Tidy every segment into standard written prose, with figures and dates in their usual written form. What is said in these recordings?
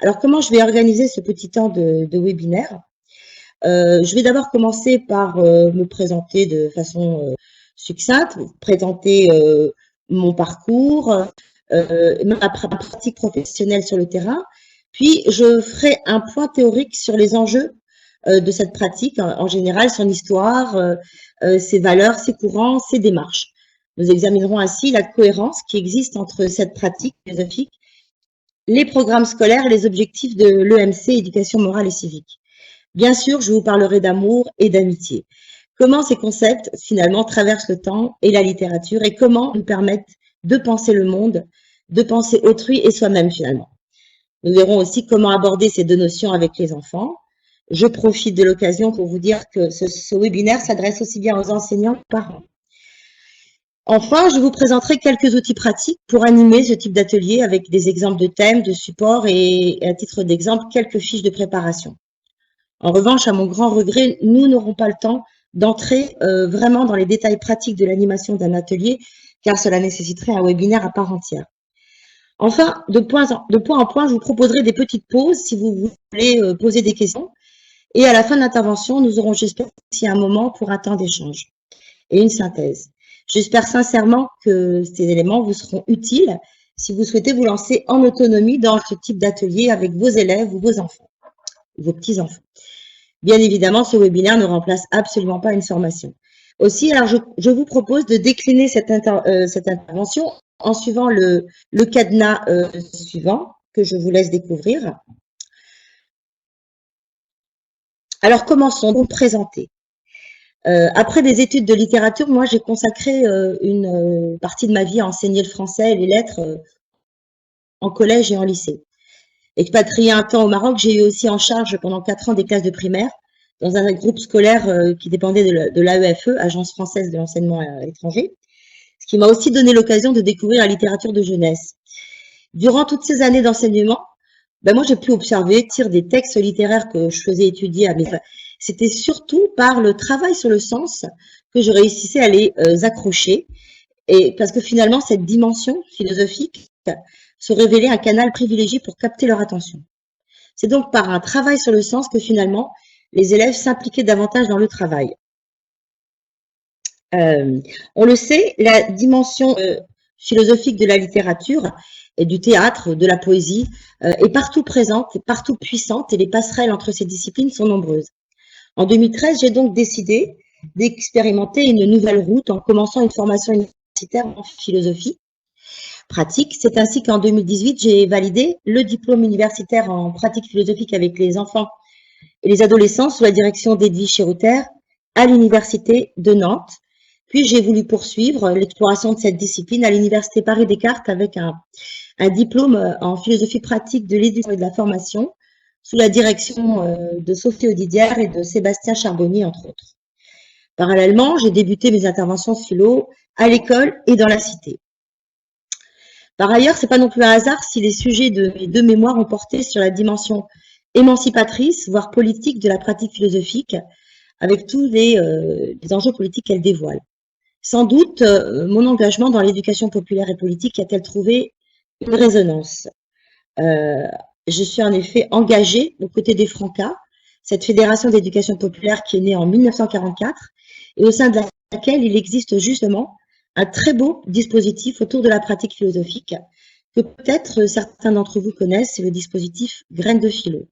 Alors, comment je vais organiser ce petit temps de webinaire? Je vais d'abord commencer par me présenter de façon succincte, présenter mon parcours, ma pratique professionnelle sur le terrain. Puis, je ferai un point théorique sur les enjeux de cette pratique, en général, son histoire, ses valeurs, ses courants, ses démarches. Nous examinerons ainsi la cohérence qui existe entre cette pratique philosophique, les programmes scolaires et les objectifs de l'EMC, éducation morale et civique. Bien sûr, je vous parlerai d'amour et d'amitié. Comment ces concepts, finalement, traversent le temps et la littérature et comment nous permettent de penser le monde, de penser autrui et soi-même, finalement. Nous verrons aussi comment aborder ces deux notions avec les enfants. Je profite de l'occasion pour vous dire que ce webinaire s'adresse aussi bien aux enseignants qu'aux parents. Enfin, je vous présenterai quelques outils pratiques pour animer ce type d'atelier avec des exemples de thèmes, de supports et à titre d'exemple, quelques fiches de préparation. En revanche, à mon grand regret, nous n'aurons pas le temps d'entrer vraiment dans les détails pratiques de l'animation d'un atelier, car cela nécessiterait un webinaire à part entière. Enfin, de point en point, je vous proposerai des petites pauses si vous voulez poser des questions. Et à la fin de l'intervention, nous aurons, j'espère, aussi un moment pour un temps d'échange et une synthèse. J'espère sincèrement que ces éléments vous seront utiles si vous souhaitez vous lancer en autonomie dans ce type d'atelier avec vos élèves ou vos enfants, vos petits-enfants. Bien évidemment, ce webinaire ne remplace absolument pas une formation. Aussi, alors je vous propose de décliner cette intervention en suivant le cadenas suivant que je vous laisse découvrir. Alors, commençons donc présenter. Après des études de littérature, moi, j'ai consacré une partie de ma vie à enseigner le français et les lettres en collège et en lycée. Expatriée un temps au Maroc, j'ai eu aussi en charge pendant 4 ans des classes de primaire dans un groupe scolaire qui dépendait de l'AEFE, Agence française de l'enseignement à l'étranger, ce qui m'a aussi donné l'occasion de découvrir la littérature de jeunesse. Durant toutes ces années d'enseignement, moi, j'ai pu observer, tirer des textes littéraires que je faisais étudier à mes... C'était surtout par le travail sur le sens que je réussissais à les accrocher. Et parce que finalement, cette dimension philosophique se révélait un canal privilégié pour capter leur attention. C'est donc par un travail sur le sens que finalement, les élèves s'impliquaient davantage dans le travail. On le sait, la dimension philosophique de la littérature et du théâtre, de la poésie, est partout présente, partout puissante, et les passerelles entre ces disciplines sont nombreuses. En 2013, j'ai donc décidé d'expérimenter une nouvelle route en commençant une formation universitaire en philosophie pratique. C'est ainsi qu'en 2018, j'ai validé le diplôme universitaire en pratique philosophique avec les enfants et les adolescents sous la direction d'Edwige Chirouter à l'université de Nantes. Puis j'ai voulu poursuivre l'exploration de cette discipline à l'université Paris-Descartes avec un diplôme en philosophie pratique de l'éducation et de la formation sous la direction de Sophie Audidière et de Sébastien Charbonnier, entre autres. Parallèlement, j'ai débuté mes interventions philo à l'école et dans la cité. Par ailleurs, ce n'est pas non plus un hasard si les sujets de mes deux mémoires ont porté sur la dimension émancipatrice, voire politique de la pratique philosophique, avec tous les enjeux politiques qu'elle dévoile. Sans doute, mon engagement dans l'éducation populaire et politique a-t-elle trouvé une résonance. Je suis en effet engagée aux côtés des Francas, cette fédération d'éducation populaire qui est née en 1944 et au sein de laquelle il existe justement un très beau dispositif autour de la pratique philosophique que peut-être certains d'entre vous connaissent, c'est le dispositif Graines de Philo.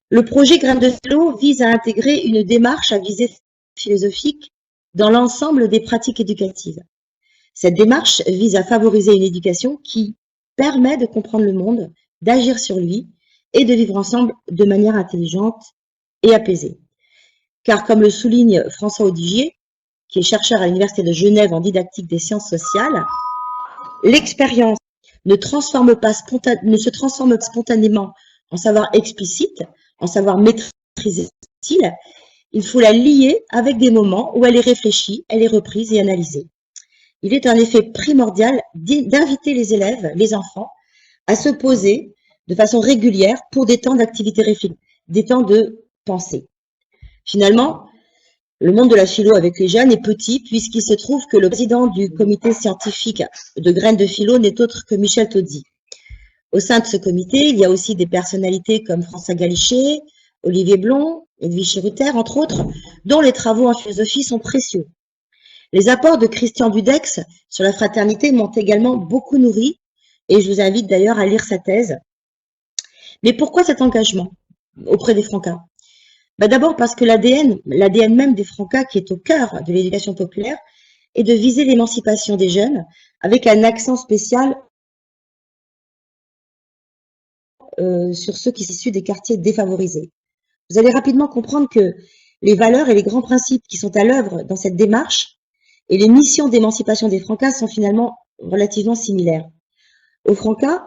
Le projet Graines de Philo vise à intégrer une démarche à visée philosophique dans l'ensemble des pratiques éducatives. Cette démarche vise à favoriser une éducation qui permet de comprendre le monde, d'agir sur lui et de vivre ensemble de manière intelligente et apaisée. Car comme le souligne François Audigier, qui est chercheur à l'Université de Genève en didactique des sciences sociales, l'expérience ne se transforme pas spontanément en savoir explicite, en savoir maîtrisé. Il faut la lier avec des moments où elle est réfléchie, elle est reprise et analysée. Il est en effet primordial d'inviter les élèves, les enfants, à se poser de façon régulière pour des temps d'activité réflexive, des temps de pensée. Finalement, le monde de la philo avec les jeunes est petit puisqu'il se trouve que le président du comité scientifique de Graines de Philo n'est autre que Michel Tozzi. Au sein de ce comité, il y a aussi des personnalités comme François Galichet, Olivier Blon, Edwige Cheruter, entre autres, dont les travaux en philosophie sont précieux. Les apports de Christian Budex sur la fraternité m'ont également beaucoup nourri, et je vous invite d'ailleurs à lire sa thèse. Mais pourquoi cet engagement auprès des Francas? D'abord parce que l'ADN même des Francas, qui est au cœur de l'éducation populaire, est de viser l'émancipation des jeunes avec un accent spécial sur ceux qui sont issus des quartiers défavorisés. Vous allez rapidement comprendre que les valeurs et les grands principes qui sont à l'œuvre dans cette démarche et les missions d'émancipation des Francas sont finalement relativement similaires. Aux Francas,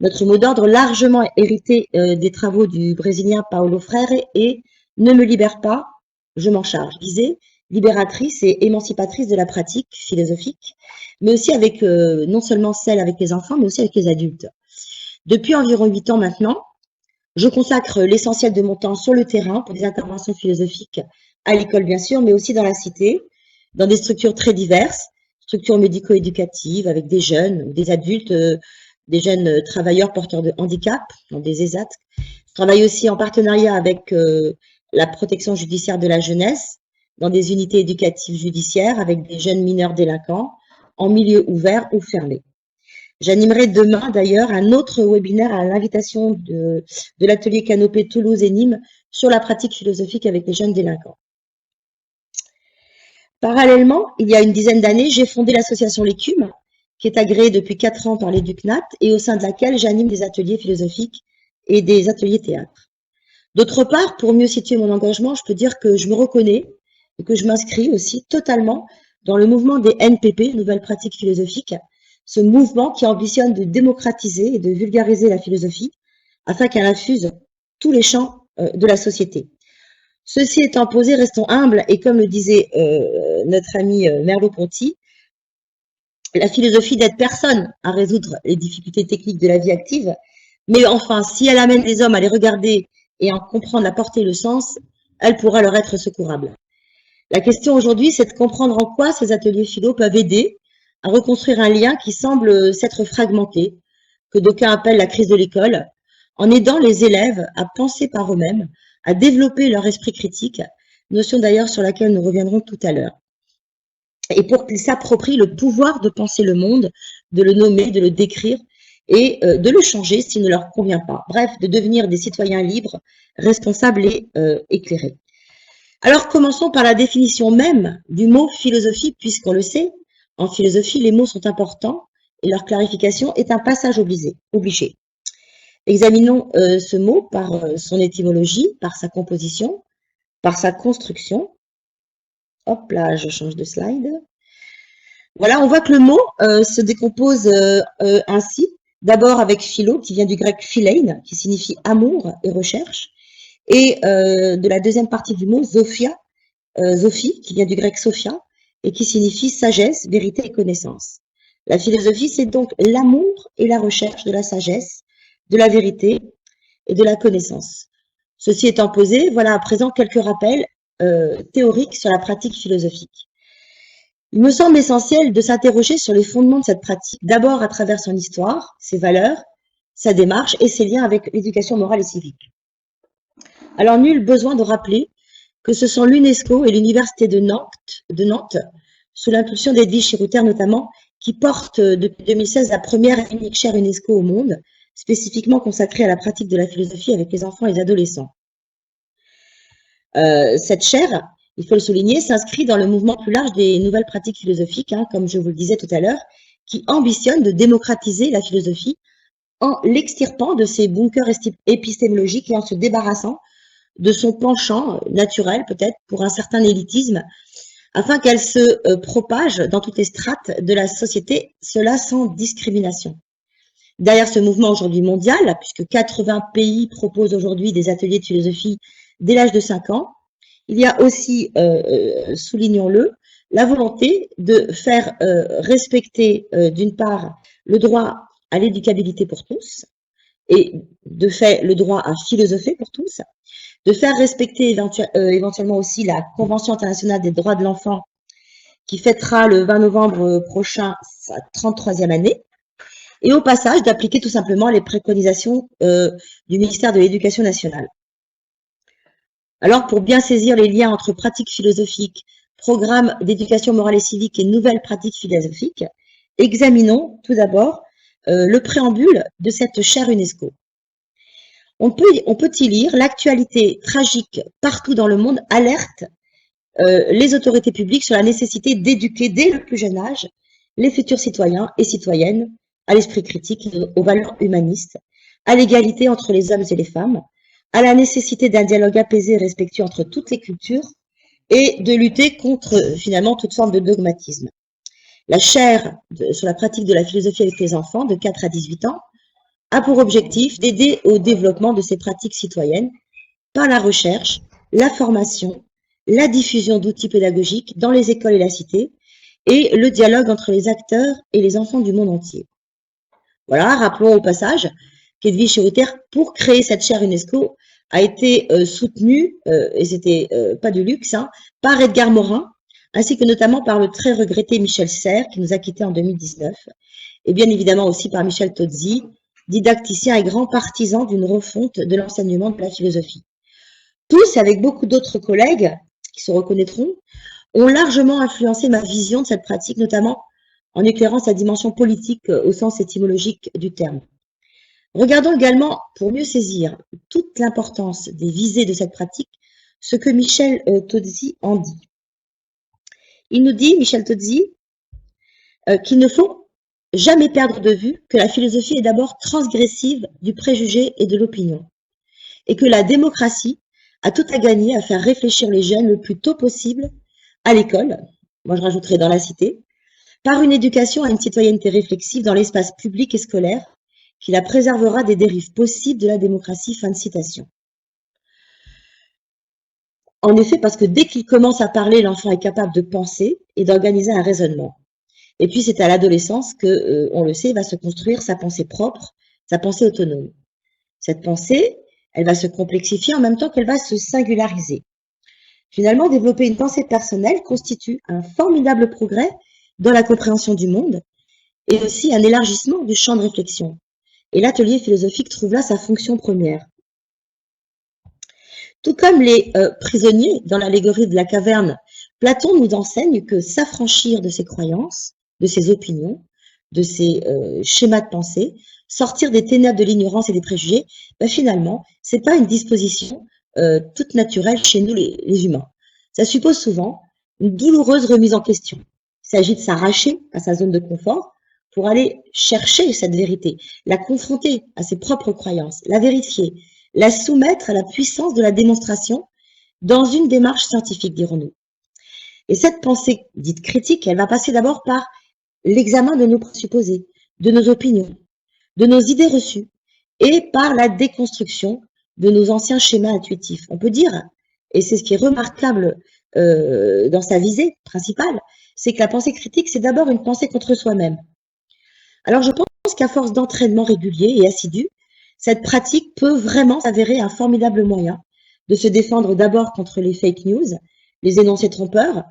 notre mot d'ordre largement hérité des travaux du Brésilien Paulo Freire est « Ne me libère pas, je m'en charge », visée libératrice et émancipatrice de la pratique philosophique, mais aussi avec non seulement celle avec les enfants, mais aussi avec les adultes. Depuis environ 8 ans maintenant, je consacre l'essentiel de mon temps sur le terrain pour des interventions philosophiques, à l'école bien sûr, mais aussi dans la cité, dans des structures très diverses, structures médico-éducatives avec des jeunes ou des adultes, des jeunes travailleurs porteurs de handicap, dans des ESAT. Je travaille aussi en partenariat avec la protection judiciaire de la jeunesse, dans des unités éducatives judiciaires avec des jeunes mineurs délinquants, en milieu ouvert ou fermé. J'animerai demain d'ailleurs un autre webinaire à l'invitation de l'atelier Canopée Toulouse et Nîmes sur la pratique philosophique avec les jeunes délinquants. Parallèlement, il y a une dizaine d'années, j'ai fondé l'association L'Écume, qui est agréée depuis 4 ans par l'EducNat et au sein de laquelle j'anime des ateliers philosophiques et des ateliers théâtre. D'autre part, pour mieux situer mon engagement, je peux dire que je me reconnais et que je m'inscris aussi totalement dans le mouvement des NPP, Nouvelles Pratiques Philosophiques, ce mouvement qui ambitionne de démocratiser et de vulgariser la philosophie afin qu'elle infuse tous les champs de la société. Ceci étant posé, restons humbles et comme le disait notre ami Merleau-Ponty, la philosophie n'aide personne à résoudre les difficultés techniques de la vie active, mais enfin, si elle amène les hommes à les regarder et à en comprendre la portée et le sens, elle pourra leur être secourable. La question aujourd'hui, c'est de comprendre en quoi ces ateliers philo peuvent aider à reconstruire un lien qui semble s'être fragmenté, que d'aucuns appellent la crise de l'école, en aidant les élèves à penser par eux-mêmes, à développer leur esprit critique, notion d'ailleurs sur laquelle nous reviendrons tout à l'heure. Et pour qu'ils s'approprient le pouvoir de penser le monde, de le nommer, de le décrire et de le changer s'il ne leur convient pas. Bref, de devenir des citoyens libres, responsables et éclairés. Alors commençons par la définition même du mot philosophie, puisqu'on le sait, en philosophie, les mots sont importants et leur clarification est un passage obligé. Examinons ce mot par son étymologie, par sa composition, par sa construction. Hop là, je change de slide. Voilà, on voit que le mot se décompose ainsi. D'abord avec philo, qui vient du grec philein, qui signifie amour et recherche. Et de la deuxième partie du mot, Sophia, Sophie, qui vient du grec sophia, et qui signifie sagesse, vérité et connaissance. La philosophie, c'est donc l'amour et la recherche de la sagesse, de la vérité et de la connaissance. Ceci étant posé, voilà à présent quelques rappels théoriques sur la pratique philosophique. Il me semble essentiel de s'interroger sur les fondements de cette pratique, d'abord à travers son histoire, ses valeurs, sa démarche et ses liens avec l'éducation morale et civique. Alors, nul besoin de rappeler que ce sont l'UNESCO et l'Université de Nantes, sous l'impulsion d'Edwige Cheruter notamment, qui portent depuis 2016 la première et unique chaire UNESCO au monde, spécifiquement consacrée à la pratique de la philosophie avec les enfants et les adolescents. Cette chaire, il faut le souligner, s'inscrit dans le mouvement plus large des nouvelles pratiques philosophiques, comme je vous le disais tout à l'heure, qui ambitionne de démocratiser la philosophie en l'extirpant de ses bunkers épistémologiques et en se débarrassant de son penchant naturel, peut-être, pour un certain élitisme, afin qu'elle se propage dans toutes les strates de la société, cela sans discrimination. Derrière ce mouvement aujourd'hui mondial, puisque 80 pays proposent aujourd'hui des ateliers de philosophie dès l'âge de 5 ans, il y a aussi, soulignons-le, la volonté de faire respecter d'une part le droit à l'éducabilité pour tous et de fait le droit à philosopher pour tous, de faire respecter éventuellement aussi la Convention internationale des droits de l'enfant qui fêtera le 20 novembre prochain sa 33e année et au passage d'appliquer tout simplement les préconisations du ministère de l'Éducation nationale. Alors, pour bien saisir les liens entre pratiques philosophiques, programmes d'éducation morale et civique et nouvelles pratiques philosophiques, examinons tout d'abord le préambule de cette chère UNESCO. On peut y lire: l'actualité tragique partout dans le monde alerte les autorités publiques sur la nécessité d'éduquer dès le plus jeune âge les futurs citoyens et citoyennes à l'esprit critique, aux valeurs humanistes, à l'égalité entre les hommes et les femmes, à la nécessité d'un dialogue apaisé et respectueux entre toutes les cultures et de lutter contre finalement toute forme de dogmatisme. La chaire sur la pratique de la philosophie avec les enfants de 4 à 18 ans a pour objectif d'aider au développement de ces pratiques citoyennes par la recherche, la formation, la diffusion d'outils pédagogiques dans les écoles et la cité, et le dialogue entre les acteurs et les enfants du monde entier. Voilà, rappelons au passage qu'Edwige Reuter, pour créer cette chaire UNESCO, a été soutenue, et c'était pas du luxe, hein, par Edgar Morin, ainsi que notamment par le très regretté Michel Serres, qui nous a quittés en 2019, et bien évidemment aussi par Michel Tozzi, didacticien et grand partisan d'une refonte de l'enseignement de la philosophie. Tous, avec beaucoup d'autres collègues qui se reconnaîtront, ont largement influencé ma vision de cette pratique, notamment en éclairant sa dimension politique au sens étymologique du terme. Regardons également, pour mieux saisir toute l'importance des visées de cette pratique, ce que Michel Tozzi en dit. Il nous dit, Michel Tozzi, qu'il ne faut jamais perdre de vue que la philosophie est d'abord transgressive du préjugé et de l'opinion, et que la démocratie a tout à gagner à faire réfléchir les jeunes le plus tôt possible à l'école, moi je rajouterai dans la cité, par une éducation à une citoyenneté réflexive dans l'espace public et scolaire qui la préservera des dérives possibles de la démocratie. Fin de citation. En effet, parce que dès qu'il commence à parler, l'enfant est capable de penser et d'organiser un raisonnement. Et puis c'est à l'adolescence que, on le sait, va se construire sa pensée propre, sa pensée autonome. Cette pensée, elle va se complexifier en même temps qu'elle va se singulariser. Finalement, développer une pensée personnelle constitue un formidable progrès dans la compréhension du monde et aussi un élargissement du champ de réflexion. Et l'atelier philosophique trouve là sa fonction première. Tout comme les prisonniers dans l'allégorie de la caverne, Platon nous enseigne que s'affranchir de ses croyances, de ses opinions, de ses schémas de pensée, sortir des ténèbres de l'ignorance et des préjugés, ben finalement, c'est pas une disposition toute naturelle chez nous les humains. Ça suppose souvent une douloureuse remise en question. Il s'agit de s'arracher à sa zone de confort pour aller chercher cette vérité, la confronter à ses propres croyances, la vérifier, la soumettre à la puissance de la démonstration dans une démarche scientifique, dirons-nous. Et cette pensée dite critique, elle va passer d'abord par l'examen de nos présupposés, de nos opinions, de nos idées reçues, et par la déconstruction de nos anciens schémas intuitifs. On peut dire, et c'est ce qui est remarquable dans sa visée principale, c'est que la pensée critique, c'est d'abord une pensée contre soi-même. Alors je pense qu'à force d'entraînement régulier et assidu, cette pratique peut vraiment s'avérer un formidable moyen de se défendre d'abord contre les fake news, les énoncés trompeurs,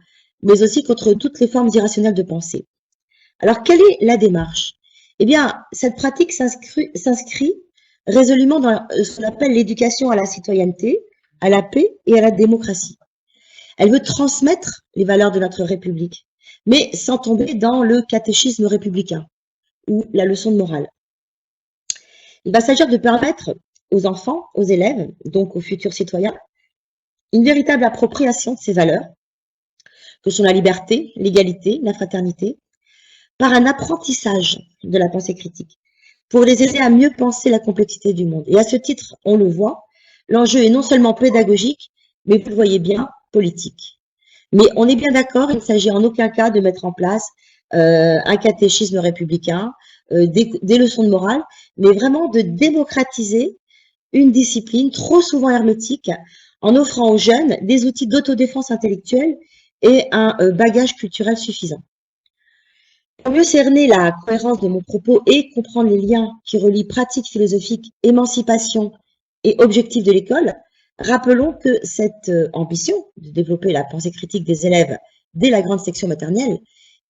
mais aussi contre toutes les formes irrationnelles de pensée. Alors quelle est la démarche? Eh bien, cette pratique s'inscrit résolument dans ce qu'on appelle l'éducation à la citoyenneté, à la paix et à la démocratie. Elle veut transmettre les valeurs de notre République, mais sans tomber dans le catéchisme républicain ou la leçon de morale. Il va s'agir de permettre aux enfants, aux élèves, donc aux futurs citoyens, une véritable appropriation de ces valeurs, que sont la liberté, l'égalité, la fraternité, par un apprentissage de la pensée critique, pour les aider à mieux penser la complexité du monde. Et à ce titre, on le voit, l'enjeu est non seulement pédagogique, mais vous le voyez bien, politique. Mais on est bien d'accord, il ne s'agit en aucun cas de mettre en place un catéchisme républicain, des leçons de morale, mais vraiment de démocratiser une discipline trop souvent hermétique en offrant aux jeunes des outils d'autodéfense intellectuelle et un bagage culturel suffisant. Pour mieux cerner la cohérence de mon propos et comprendre les liens qui relient pratique philosophique, émancipation et objectifs de l'école, rappelons que cette ambition de développer la pensée critique des élèves dès la grande section maternelle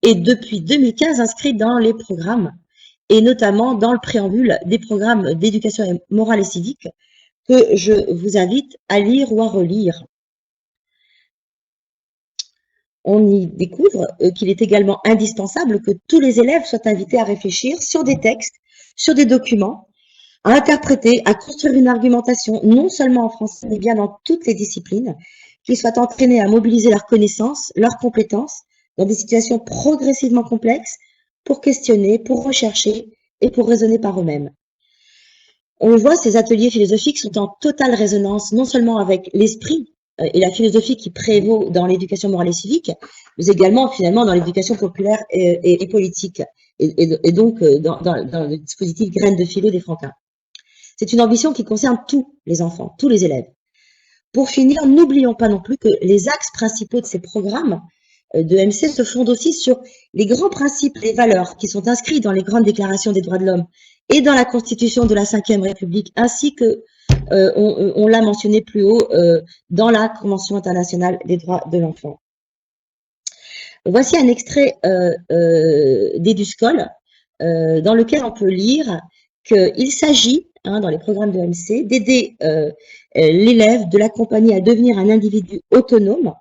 est depuis 2015 inscrite dans les programmes et notamment dans le préambule des programmes d'éducation morale et civique que je vous invite à lire ou à relire. On y découvre qu'il est également indispensable que tous les élèves soient invités à réfléchir sur des textes, sur des documents, à interpréter, à construire une argumentation, non seulement en français, mais bien dans toutes les disciplines, qu'ils soient entraînés à mobiliser leurs connaissances, leurs compétences, dans des situations progressivement complexes, pour questionner, pour rechercher et pour raisonner par eux-mêmes. On le voit, ces ateliers philosophiques sont en totale résonance, non seulement avec l'esprit et la philosophie qui prévaut dans l'éducation morale et civique, mais également finalement dans l'éducation populaire et politique, et donc dans le dispositif Graines de philo des Franquins. C'est une ambition qui concerne tous les enfants, tous les élèves. Pour finir, n'oublions pas non plus que les axes principaux de ces programmes de MC se fondent aussi sur les grands principes, les valeurs qui sont inscrits dans les grandes déclarations des droits de l'homme et dans la Constitution de la Ve République, ainsi que, on l'a mentionné plus haut, dans la Convention internationale des droits de l'enfant. Voici un extrait d'EduScol dans lequel on peut lire qu'il s'agit, dans les programmes de MC, d'aider l'élève, de l'accompagner à devenir un individu autonome,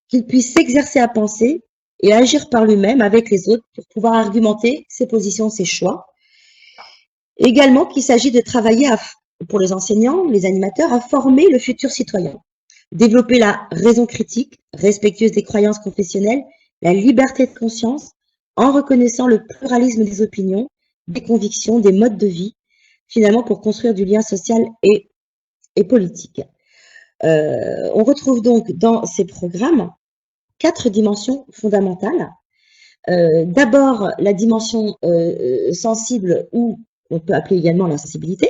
qu'il puisse s'exercer à penser et à agir par lui-même avec les autres pour pouvoir argumenter ses positions, ses choix. Également qu'il s'agit de travailler pour les enseignants, les animateurs, à former le futur citoyen, développer la raison critique, respectueuse des croyances confessionnelles, la liberté de conscience, en reconnaissant le pluralisme des opinions, des convictions, des modes de vie, finalement pour construire du lien social et politique. On retrouve donc dans ces programmes 4 dimensions fondamentales. D'abord, la dimension sensible, ou on peut appeler également la sensibilité,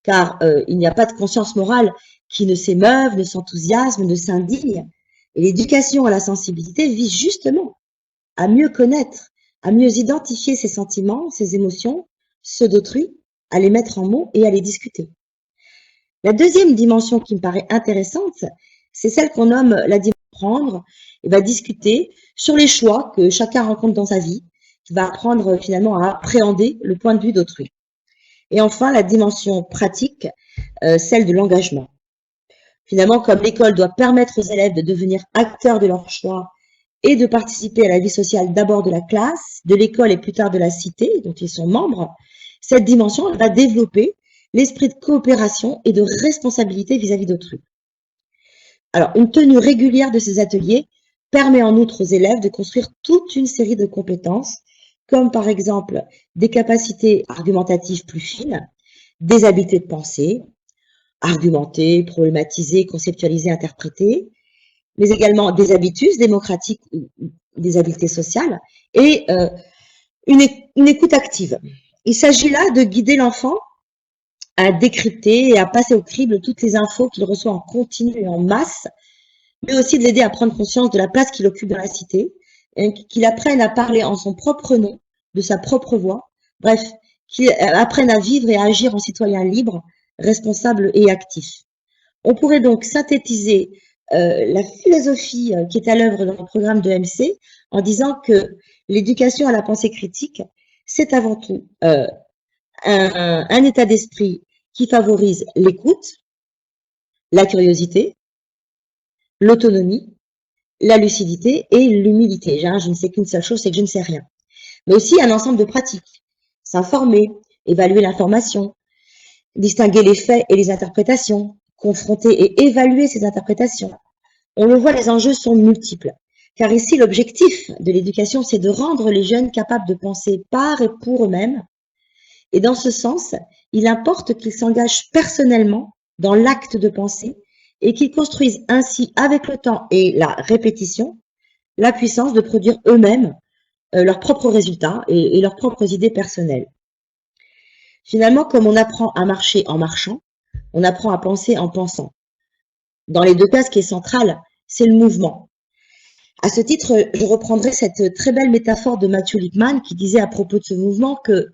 car il n'y a pas de conscience morale qui ne s'émeuve, ne s'enthousiasme, ne s'indigne. Et l'éducation à la sensibilité vise justement à mieux connaître, à mieux identifier ses sentiments, ses émotions, ceux d'autrui, à les mettre en mots et à les discuter. La deuxième dimension qui me paraît intéressante, c'est celle qu'on nomme la dimension prendre, et va discuter sur les choix que chacun rencontre dans sa vie, qui va apprendre finalement à appréhender le point de vue d'autrui. Et enfin, la dimension pratique, celle de l'engagement. Finalement, comme l'école doit permettre aux élèves de devenir acteurs de leurs choix et de participer à la vie sociale d'abord de la classe, de l'école et plus tard de la cité, dont ils sont membres, cette dimension va développer l'esprit de coopération et de responsabilité vis-à-vis d'autrui. Alors, une tenue régulière de ces ateliers permet en outre aux élèves de construire toute une série de compétences, comme par exemple des capacités argumentatives plus fines, des habiletés de pensée, argumenter, problématiser, conceptualiser, interpréter, mais également des habitus démocratiques ou des habiletés sociales, et une écoute active. Il s'agit là de guider l'enfant à décrypter et à passer au crible toutes les infos qu'il reçoit en continu et en masse, mais aussi de l'aider à prendre conscience de la place qu'il occupe dans la cité, qu'il apprenne à parler en son propre nom, de sa propre voix, bref, qu'il apprenne à vivre et à agir en citoyen libre, responsable et actif. On pourrait donc synthétiser la philosophie qui est à l'œuvre dans le programme de MC en disant que l'éducation à la pensée critique, c'est avant tout un état d'esprit qui favorise l'écoute, la curiosité, l'autonomie, la lucidité et l'humilité. Je ne sais qu'une seule chose, c'est que je ne sais rien. Mais aussi un ensemble de pratiques. S'informer, évaluer l'information, distinguer les faits et les interprétations, confronter et évaluer ces interprétations. On le voit, les enjeux sont multiples. Car ici, l'objectif de l'éducation, c'est de rendre les jeunes capables de penser par et pour eux-mêmes. Et dans ce sens, il importe qu'ils s'engagent personnellement dans l'acte de penser et qu'ils construisent ainsi, avec le temps et la répétition, la puissance de produire eux-mêmes leurs propres résultats et leurs propres idées personnelles. Finalement, comme on apprend à marcher en marchant, on apprend à penser en pensant. Dans les deux cas, ce qui est central, c'est le mouvement. À ce titre, je reprendrai cette très belle métaphore de Matthew Lipman qui disait à propos de ce mouvement que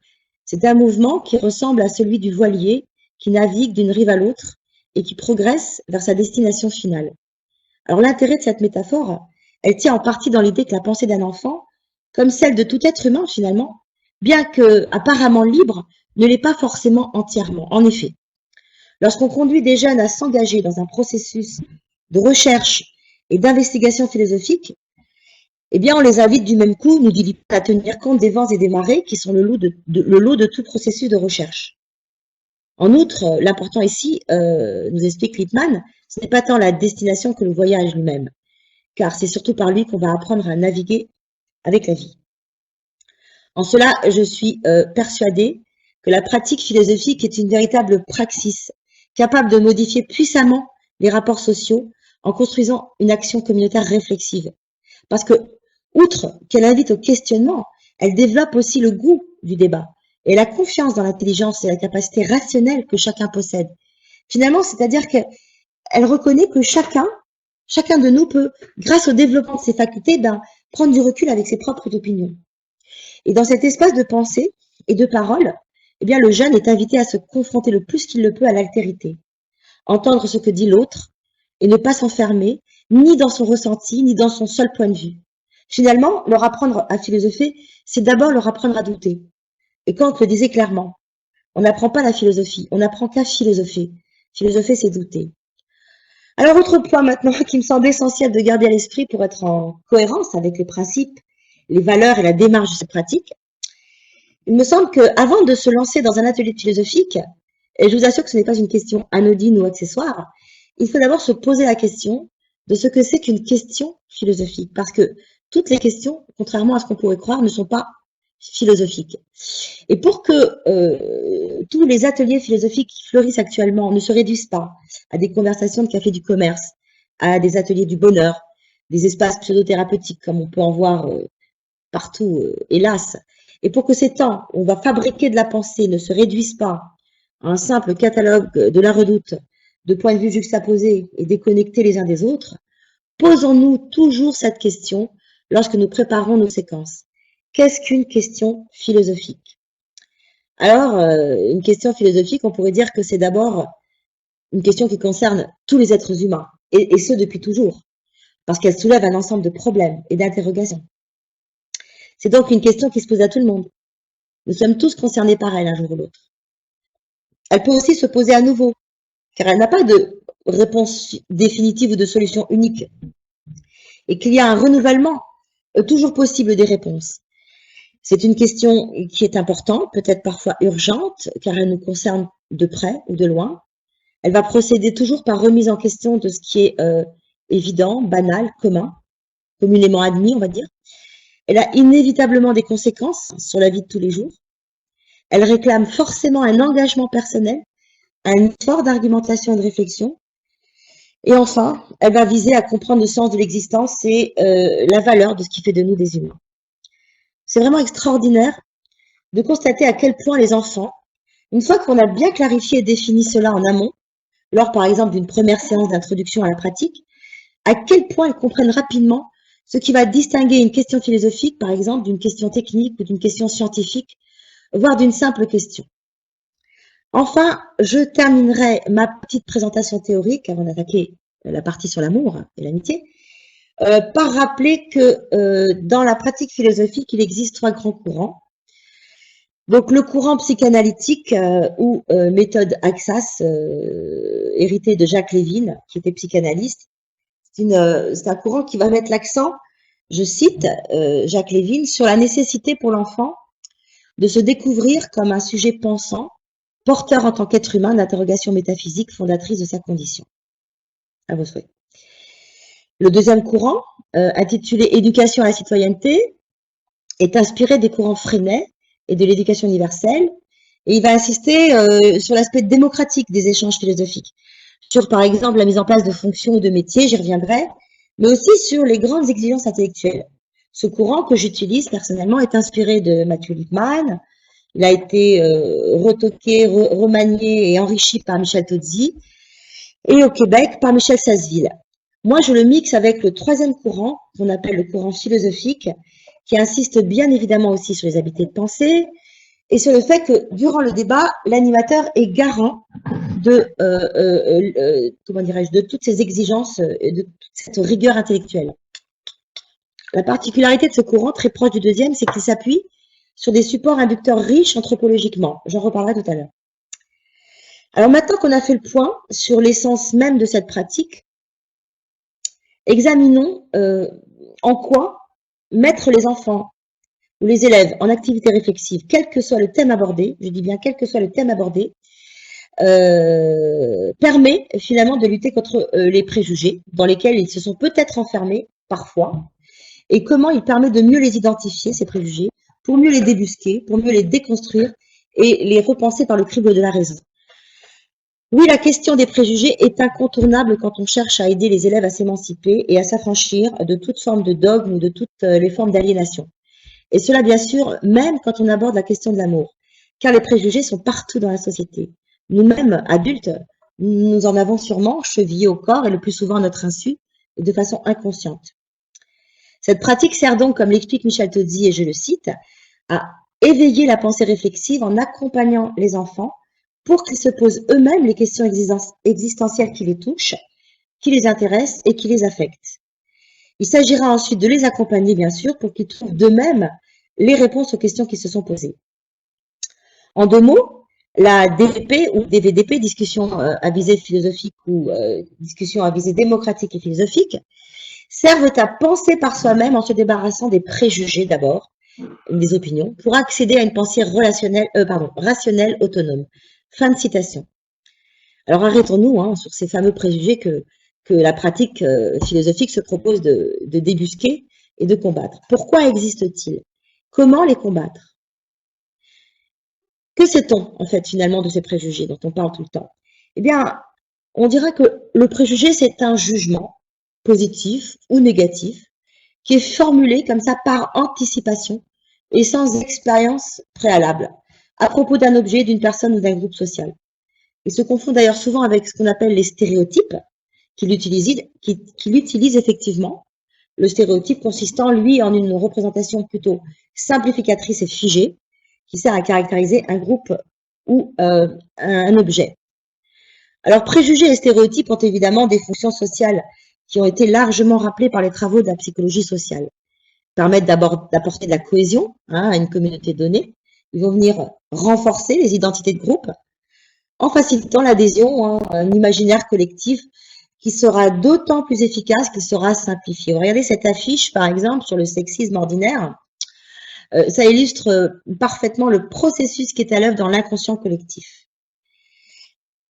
c'est un mouvement qui ressemble à celui du voilier qui navigue d'une rive à l'autre et qui progresse vers sa destination finale. Alors l'intérêt de cette métaphore, elle tient en partie dans l'idée que la pensée d'un enfant, comme celle de tout être humain finalement, bien que apparemment libre, ne l'est pas forcément entièrement. En effet, lorsqu'on conduit des jeunes à s'engager dans un processus de recherche et d'investigation philosophique, eh bien, on les invite du même coup, nous dit à tenir compte des vents et des marées qui sont le lot de tout processus de recherche. En outre, l'important ici, nous explique Lippmann, ce n'est pas tant la destination que le voyage lui-même, car c'est surtout par lui qu'on va apprendre à naviguer avec la vie. En cela, je suis persuadée que la pratique philosophique est une véritable praxis, capable de modifier puissamment les rapports sociaux en construisant une action communautaire réflexive. Parce que, outre qu'elle invite au questionnement, elle développe aussi le goût du débat et la confiance dans l'intelligence et la capacité rationnelle que chacun possède. Finalement, c'est-à-dire qu'elle reconnaît que chacun de nous peut, grâce au développement de ses facultés, prendre du recul avec ses propres opinions. Et dans cet espace de pensée et de parole, eh bien, le jeune est invité à se confronter le plus qu'il le peut à l'altérité, entendre ce que dit l'autre et ne pas s'enfermer ni dans son ressenti, ni dans son seul point de vue. Finalement, leur apprendre à philosopher, c'est d'abord leur apprendre à douter. Et Kant le disait clairement, on n'apprend pas la philosophie, on n'apprend qu'à philosopher. Philosopher, c'est douter. Alors, autre point maintenant qui me semble essentiel de garder à l'esprit pour être en cohérence avec les principes, les valeurs et la démarche de cette pratique, il me semble qu'avant de se lancer dans un atelier philosophique, et je vous assure que ce n'est pas une question anodine ou accessoire, il faut d'abord se poser la question de ce que c'est qu'une question philosophique. Parce que toutes les questions, contrairement à ce qu'on pourrait croire, ne sont pas philosophiques. Et pour que tous les ateliers philosophiques qui fleurissent actuellement ne se réduisent pas à des conversations de café du commerce, à des ateliers du bonheur, des espaces pseudo-thérapeutiques comme on peut en voir partout, hélas, et pour que ces temps où on va fabriquer de la pensée ne se réduisent pas à un simple catalogue de la redoute, de points de vue juxtaposés et déconnectés les uns des autres, posons-nous toujours cette question lorsque nous préparons nos séquences. Qu'est-ce qu'une question philosophique? Alors, une question philosophique, on pourrait dire que c'est d'abord une question qui concerne tous les êtres humains, et ce depuis toujours, parce qu'elle soulève un ensemble de problèmes et d'interrogations. C'est donc une question qui se pose à tout le monde. Nous sommes tous concernés par elle un jour ou l'autre. Elle peut aussi se poser à nouveau, car elle n'a pas de réponse définitive ou de solution unique, et qu'il y a un renouvellement toujours possible des réponses. C'est une question qui est importante, peut-être parfois urgente, car elle nous concerne de près ou de loin. Elle va procéder toujours par remise en question de ce qui est évident, banal, commun, communément admis, on va dire. Elle a inévitablement des conséquences sur la vie de tous les jours. Elle réclame forcément un engagement personnel, un effort d'argumentation et de réflexion. Et enfin, elle va viser à comprendre le sens de l'existence et la valeur de ce qui fait de nous des humains. C'est vraiment extraordinaire de constater à quel point les enfants, une fois qu'on a bien clarifié et défini cela en amont, lors par exemple d'une première séance d'introduction à la pratique, à quel point ils comprennent rapidement ce qui va distinguer une question philosophique, par exemple, d'une question technique ou d'une question scientifique, voire d'une simple question. Enfin, je terminerai ma petite présentation théorique avant d'attaquer la partie sur l'amour et l'amitié, par rappeler que dans la pratique philosophique, il existe 3 grands courants. Donc le courant psychanalytique ou méthode Axas, hérité de Jacques Lévin, qui était psychanalyste, c'est un courant qui va mettre l'accent, je cite Jacques Lévin, sur la nécessité pour l'enfant de se découvrir comme un sujet pensant, porteur en tant qu'être humain d'interrogations métaphysiques fondatrices de sa condition. À vos souhaits. Le deuxième courant, intitulé Éducation à la citoyenneté, est inspiré des courants Freinet et de l'éducation universelle, et il va insister sur l'aspect démocratique des échanges philosophiques, sur par exemple la mise en place de fonctions ou de métiers, j'y reviendrai, mais aussi sur les grandes exigences intellectuelles. Ce courant que j'utilise personnellement est inspiré de Mathieu Lippmann. Il a été retoqué, remanié et enrichi par Michel Tozzi, et au Québec par Michel Sasseville. Moi, je le mixe avec le troisième courant, qu'on appelle le courant philosophique, qui insiste bien évidemment aussi sur les habiletés de pensée et sur le fait que durant le débat, l'animateur est garant de, comment dirais-je, de toutes ces exigences et de toute cette rigueur intellectuelle. La particularité de ce courant, très proche du deuxième, c'est qu'il s'appuie sur des supports inducteurs riches anthropologiquement. J'en reparlerai tout à l'heure. Alors maintenant qu'on a fait le point sur l'essence même de cette pratique, examinons en quoi mettre les enfants ou les élèves en activité réflexive, quel que soit le thème abordé, je dis bien quel que soit le thème abordé, permet finalement de lutter contre les préjugés dans lesquels ils se sont peut-être enfermés parfois, et comment il permet de mieux les identifier, ces préjugés, pour mieux les débusquer, pour mieux les déconstruire et les repenser par le crible de la raison. Oui, la question des préjugés est incontournable quand on cherche à aider les élèves à s'émanciper et à s'affranchir de toute forme de dogme ou de toutes les formes d'aliénation. Et cela, bien sûr, même quand on aborde la question de l'amour, car les préjugés sont partout dans la société. Nous-mêmes, adultes, nous en avons sûrement chevillé au corps et le plus souvent à notre insu et de façon inconsciente. Cette pratique sert donc, comme l'explique Michel Tozzi, et je le cite, à éveiller la pensée réflexive en accompagnant les enfants pour qu'ils se posent eux-mêmes les questions existentielles qui les touchent, qui les intéressent et qui les affectent. Il s'agira ensuite de les accompagner, bien sûr, pour qu'ils trouvent d'eux-mêmes les réponses aux questions qui se sont posées. En deux mots, la DVP ou DVDP, discussion à visée philosophique ou discussion à visée démocratique et philosophique, servent à penser par soi-même en se débarrassant des préjugés d'abord, des opinions, pour accéder à une pensée rationnelle autonome. Fin de citation. Alors arrêtons-nous sur ces fameux préjugés que la pratique philosophique se propose de débusquer et de combattre. Pourquoi existent-ils? Comment les combattre? Que sait-on en fait finalement de ces préjugés dont on parle tout le temps? Eh bien, on dira que le préjugé, c'est un jugement positif ou négatif qui est formulé comme ça par anticipation et sans expérience préalable à propos d'un objet, d'une personne ou d'un groupe social. Il se confond d'ailleurs souvent avec ce qu'on appelle les stéréotypes, qu'il utilise effectivement. Le stéréotype consistant, lui, en une représentation plutôt simplificatrice et figée, qui sert à caractériser un groupe ou un objet. Alors, préjugés et stéréotypes ont évidemment des fonctions sociales qui ont été largement rappelées par les travaux de la psychologie sociale. Ils permettent d'apporter de la cohésion à une communauté donnée. Ils vont venir renforcer les identités de groupe en facilitant l'adhésion à un imaginaire collectif qui sera d'autant plus efficace qu'il sera simplifié. Regardez cette affiche, par exemple, sur le sexisme ordinaire. Ça illustre parfaitement le processus qui est à l'œuvre dans l'inconscient collectif.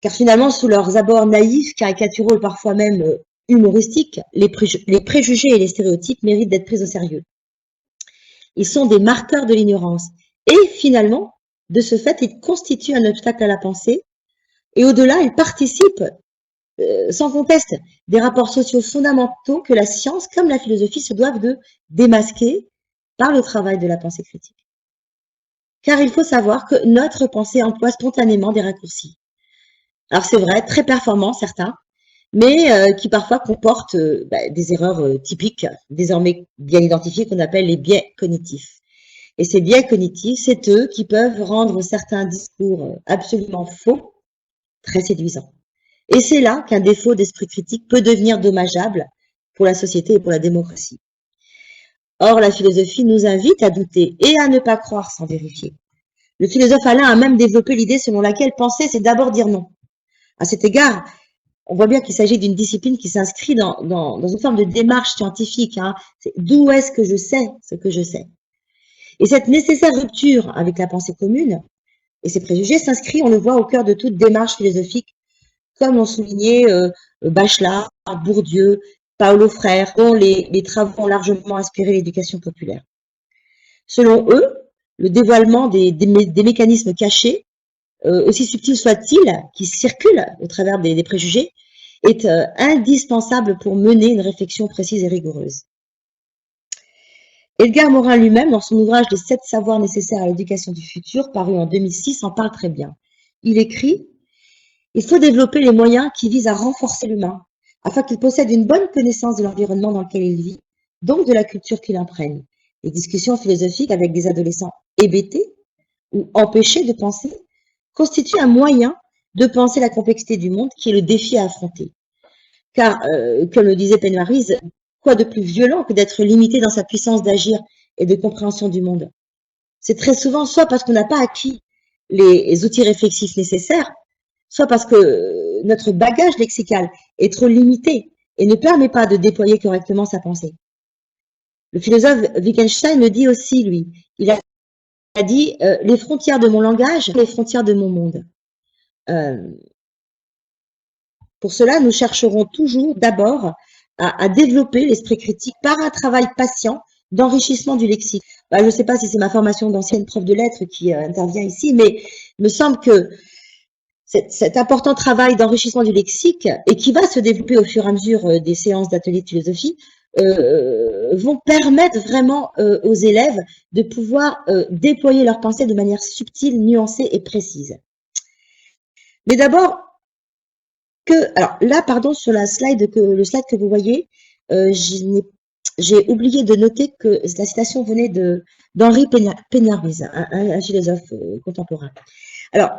Car finalement, sous leurs abords naïfs, caricaturaux et parfois même humoristiques, les préjugés et les stéréotypes méritent d'être pris au sérieux. Ils sont des marqueurs de l'ignorance. Et finalement, de ce fait, ils constituent un obstacle à la pensée. Et au-delà, ils participent, sans conteste, des rapports sociaux fondamentaux que la science, comme la philosophie, se doivent de démasquer par le travail de la pensée critique. Car il faut savoir que notre pensée emploie spontanément des raccourcis. Alors c'est vrai, très performants certains, mais qui parfois comportent des erreurs typiques, désormais bien identifiées, qu'on appelle les biais cognitifs. Et ces biais cognitifs, c'est eux qui peuvent rendre certains discours absolument faux, très séduisants. Et c'est là qu'un défaut d'esprit critique peut devenir dommageable pour la société et pour la démocratie. Or, la philosophie nous invite à douter et à ne pas croire sans vérifier. Le philosophe Alain a même développé l'idée selon laquelle penser, c'est d'abord dire non. À cet égard, on voit bien qu'il s'agit d'une discipline qui s'inscrit dans une forme de démarche scientifique. C'est d'où est-ce que je sais ce que je sais. Et cette nécessaire rupture avec la pensée commune et ses préjugés s'inscrit, on le voit, au cœur de toute démarche philosophique, comme l'ont souligné Bachelard, Bourdieu, Paulo Freire, dont les travaux ont largement inspiré l'éducation populaire. Selon eux, le dévoilement des mécanismes cachés, aussi subtils soient-ils, qui circulent au travers des préjugés, est indispensable pour mener une réflexion précise et rigoureuse. Edgar Morin lui-même, dans son ouvrage Les 7 savoirs nécessaires à l'éducation du futur, paru en 2006, en parle très bien. Il écrit « Il faut développer les moyens qui visent à renforcer l'humain, afin qu'il possède une bonne connaissance de l'environnement dans lequel il vit, donc de la culture qu'il imprègne. Les discussions philosophiques avec des adolescents hébétés ou empêchés de penser constituent un moyen de penser la complexité du monde qui est le défi à affronter. Car, comme le disait Penmarise, quoi de plus violent que d'être limité dans sa puissance d'agir et de compréhension du monde? c'est très souvent soit parce qu'on n'a pas acquis les outils réflexifs nécessaires, soit parce que notre bagage lexical est trop limité et ne permet pas de déployer correctement sa pensée. Le philosophe Wittgenstein le dit aussi, lui. Il a dit les frontières de mon langage, les frontières de mon monde. Pour cela, nous chercherons toujours d'abord à développer l'esprit critique par un travail patient d'enrichissement du lexique. Je ne sais pas si c'est ma formation d'ancienne prof de lettres qui intervient ici, mais il me semble que cet important travail d'enrichissement du lexique, et qui va se développer au fur et à mesure des séances d'ateliers de philosophie, vont permettre vraiment aux élèves de pouvoir déployer leur pensée de manière subtile, nuancée et précise. Mais d'abord, alors là, pardon, sur le slide que vous voyez, j'ai oublié de noter que la citation venait d'Henri Peña-Ruiz, un philosophe contemporain. Alors,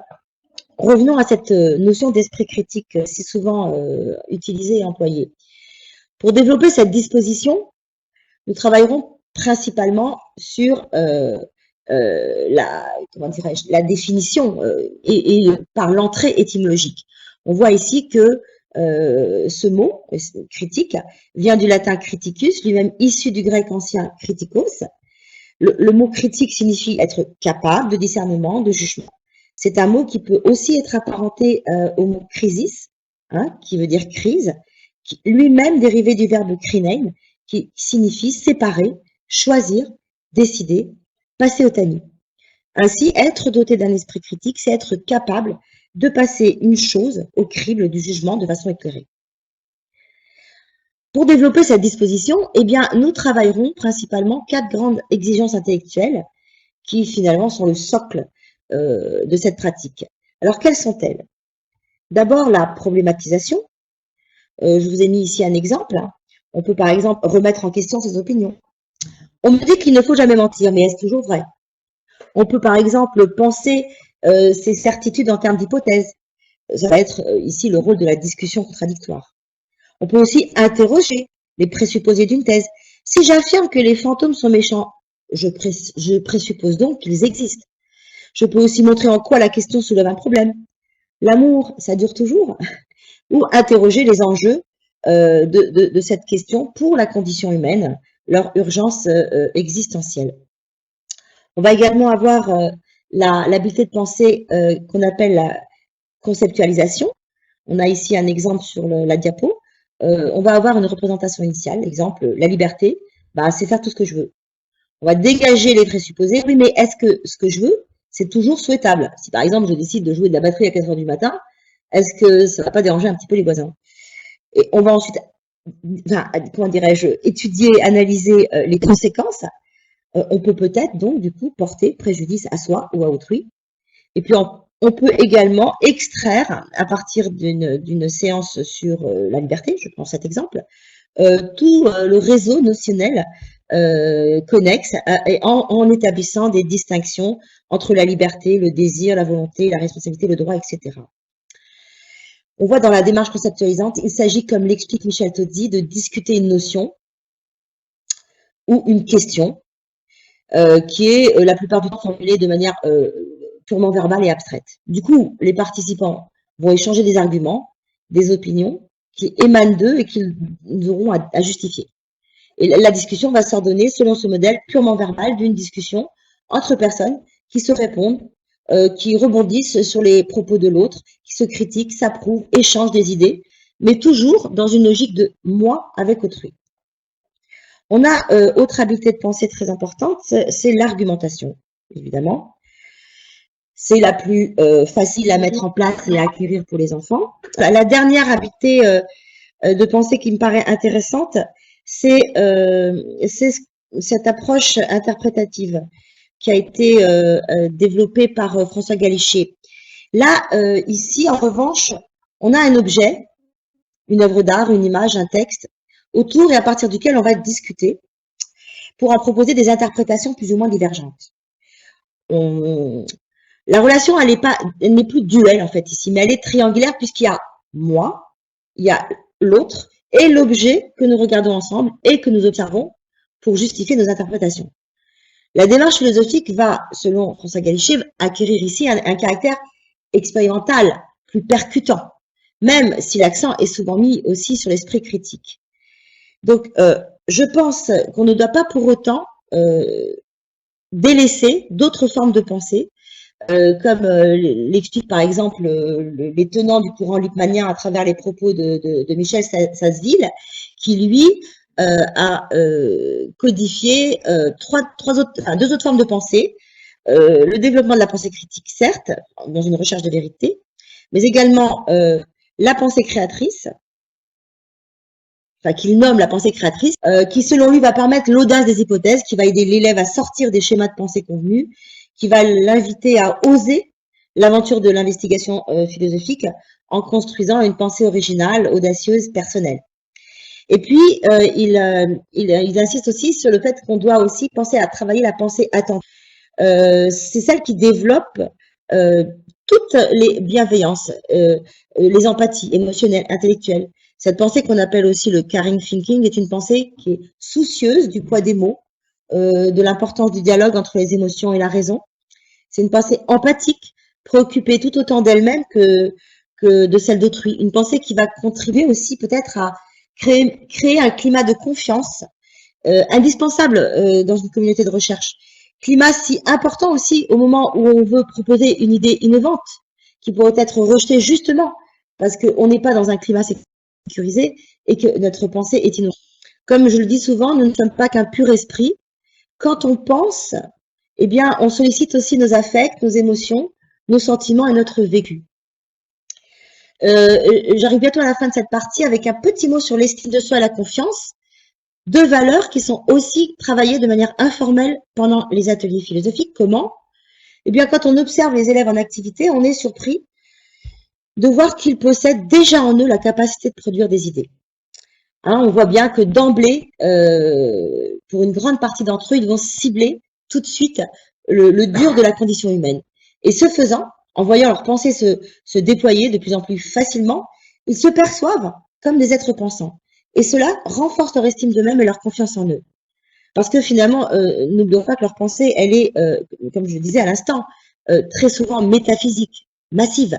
revenons à cette notion d'esprit critique si souvent utilisée et employée. Pour développer cette disposition, nous travaillerons principalement sur la définition et par l'entrée étymologique. On voit ici que ce mot, critique, vient du latin criticus, lui-même issu du grec ancien kritikos. Le mot critique signifie être capable de discernement, de jugement. C'est un mot qui peut aussi être apparenté au mot crisis, qui veut dire crise, lui-même dérivé du verbe krinein, qui signifie séparer, choisir, décider, passer au tamis. Ainsi, être doté d'un esprit critique, c'est être capable de passer une chose au crible du jugement de façon éclairée. Pour développer cette disposition, nous travaillerons principalement 4 grandes exigences intellectuelles qui finalement sont le socle de cette pratique. Alors, quelles sont-elles? D'abord, la problématisation. Je vous ai mis ici un exemple. On peut par exemple remettre en question ses opinions. On me dit qu'il ne faut jamais mentir, mais est-ce toujours vrai? On peut par exemple penser ses certitudes en termes d'hypothèses. Ça va être ici le rôle de la discussion contradictoire. On peut aussi interroger les présupposés d'une thèse. Si j'affirme que les fantômes sont méchants, je présuppose donc qu'ils existent. Je peux aussi montrer en quoi la question soulève un problème. L'amour, ça dure toujours? Ou interroger les enjeux de cette question pour la condition humaine, leur urgence existentielle. On va également avoir l'habileté de penser qu'on appelle la conceptualisation. On a ici un exemple sur la diapo. On va avoir une représentation initiale, exemple, la liberté, c'est faire tout ce que je veux. On va dégager les présupposés. Oui, mais est-ce que ce que je veux, c'est toujours souhaitable? Si par exemple, je décide de jouer de la batterie à 4 heures du matin, est-ce que ça ne va pas déranger un petit peu les voisins? Et on va ensuite, comment dirais-je, étudier, analyser les conséquences. On peut peut-être donc du coup porter préjudice à soi ou à autrui. Et puis on peut également extraire à partir d'une séance sur la liberté, je prends cet exemple, tout le réseau notionnel connexe en établissant des distinctions entre la liberté, le désir, la volonté, la responsabilité, le droit, etc. On voit dans la démarche conceptualisante, il s'agit, comme l'explique Michel Tozzi, de discuter une notion ou une question qui est la plupart du temps formulée de manière purement verbale et abstraite. Du coup, les participants vont échanger des arguments, des opinions qui émanent d'eux et qu'ils auront à justifier. Et la discussion va s'ordonner selon ce modèle purement verbal d'une discussion entre personnes qui se répondent, qui rebondissent sur les propos de l'autre, qui se critiquent, s'approuvent, échangent des idées, mais toujours dans une logique de moi avec autrui. On a autre habileté de pensée très importante, c'est l'argumentation, évidemment. C'est la plus facile à mettre en place et à acquérir pour les enfants. La dernière habileté de pensée qui me paraît intéressante, c'est cette approche interprétative qui a été développée par François Galichet. Là, ici, en revanche, on a un objet, une œuvre d'art, une image, un texte, autour et à partir duquel on va discuter pour en proposer des interprétations plus ou moins divergentes. La relation, elle n'est plus duelle en fait ici, mais elle est triangulaire puisqu'il y a moi, il y a l'autre et l'objet que nous regardons ensemble et que nous observons pour justifier nos interprétations. La démarche philosophique va, selon François Galicher, acquérir ici un caractère expérimental, plus percutant, même si l'accent est souvent mis aussi sur l'esprit critique. Donc, je pense qu'on ne doit pas pour autant délaisser d'autres formes de pensée, comme l'explique par exemple les tenants du courant luhmannien à travers les propos de Michel Sasseville, qui lui a codifié deux autres formes de pensée. Le développement de la pensée critique, certes, dans une recherche de vérité, mais également la pensée créatrice, enfin qu'il nomme la pensée créatrice, qui selon lui va permettre l'audace des hypothèses, qui va aider l'élève à sortir des schémas de pensée convenus, qui va l'inviter à oser l'aventure de l'investigation philosophique en construisant une pensée originale, audacieuse, personnelle. Et puis, il insiste aussi sur le fait qu'on doit aussi penser à travailler la pensée attentive. C'est celle qui développe toutes les bienveillances, les empathies émotionnelles, intellectuelles. Cette pensée qu'on appelle aussi le caring thinking est une pensée qui est soucieuse du poids des mots, de l'importance du dialogue entre les émotions et la raison. C'est une pensée empathique, préoccupée tout autant d'elle-même que de celle d'autrui. Une pensée qui va contribuer aussi peut-être à créer un climat de confiance indispensable dans une communauté de recherche. Climat si important aussi au moment où on veut proposer une idée innovante qui pourrait être rejetée justement parce qu'on n'est pas dans un climat sécurisé et que notre pensée est innovante. Comme je le dis souvent, nous ne sommes pas qu'un pur esprit. Quand on pense, eh bien, on sollicite aussi nos affects, nos émotions, nos sentiments et notre vécu. J'arrive bientôt à la fin de cette partie avec un petit mot sur l'estime de soi et la confiance. Deux valeurs qui sont aussi travaillées de manière informelle pendant les ateliers philosophiques. Comment? Eh bien, quand on observe les élèves en activité, on est surpris de voir qu'ils possèdent déjà en eux la capacité de produire des idées. Hein, on voit bien que d'emblée, pour une grande partie d'entre eux, ils vont cibler tout de suite le dur de la condition humaine. Et ce faisant, en voyant leur pensée se déployer de plus en plus facilement, ils se perçoivent comme des êtres pensants. Et cela renforce leur estime d'eux-mêmes et leur confiance en eux. Parce que finalement, n'oublions pas que leur pensée, elle est, comme je le disais à l'instant, très souvent métaphysique, massive.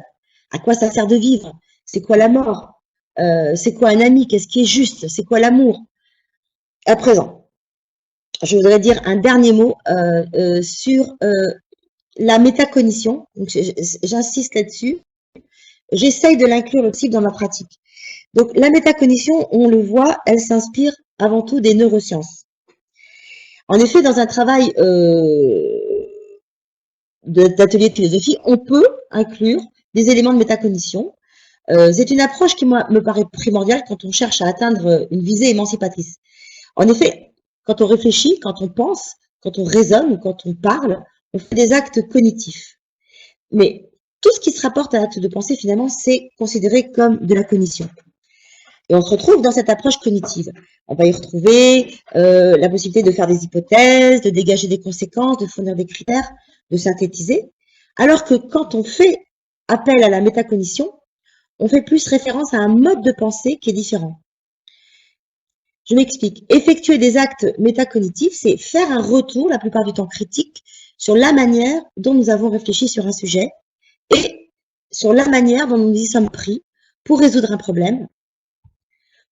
À quoi ça sert de vivre? C'est quoi la mort? C'est quoi un ami? Qu'est-ce qui est juste? C'est quoi l'amour? À présent, je voudrais dire un dernier mot sur la métacognition. J'insiste là-dessus. J'essaye de l'inclure le possible dans ma pratique. Donc, la métacognition, on le voit, elle s'inspire avant tout des neurosciences. En effet, dans un travail d'atelier de philosophie, on peut inclure des éléments de métacognition. C'est une approche qui me paraît primordiale quand on cherche à atteindre une visée émancipatrice. En effet, quand on réfléchit, quand on pense, quand on raisonne ou quand on parle, on fait des actes cognitifs. Mais tout ce qui se rapporte à l'acte de pensée, finalement, c'est considéré comme de la cognition. Et on se retrouve dans cette approche cognitive. On va y retrouver la possibilité de faire des hypothèses, de dégager des conséquences, de fournir des critères, de synthétiser. Alors que quand on fait appel à la métacognition, on fait plus référence à un mode de pensée qui est différent. Je m'explique. Effectuer des actes métacognitifs, c'est faire un retour, la plupart du temps critique, sur la manière dont nous avons réfléchi sur un sujet et sur la manière dont nous y sommes pris pour résoudre un problème,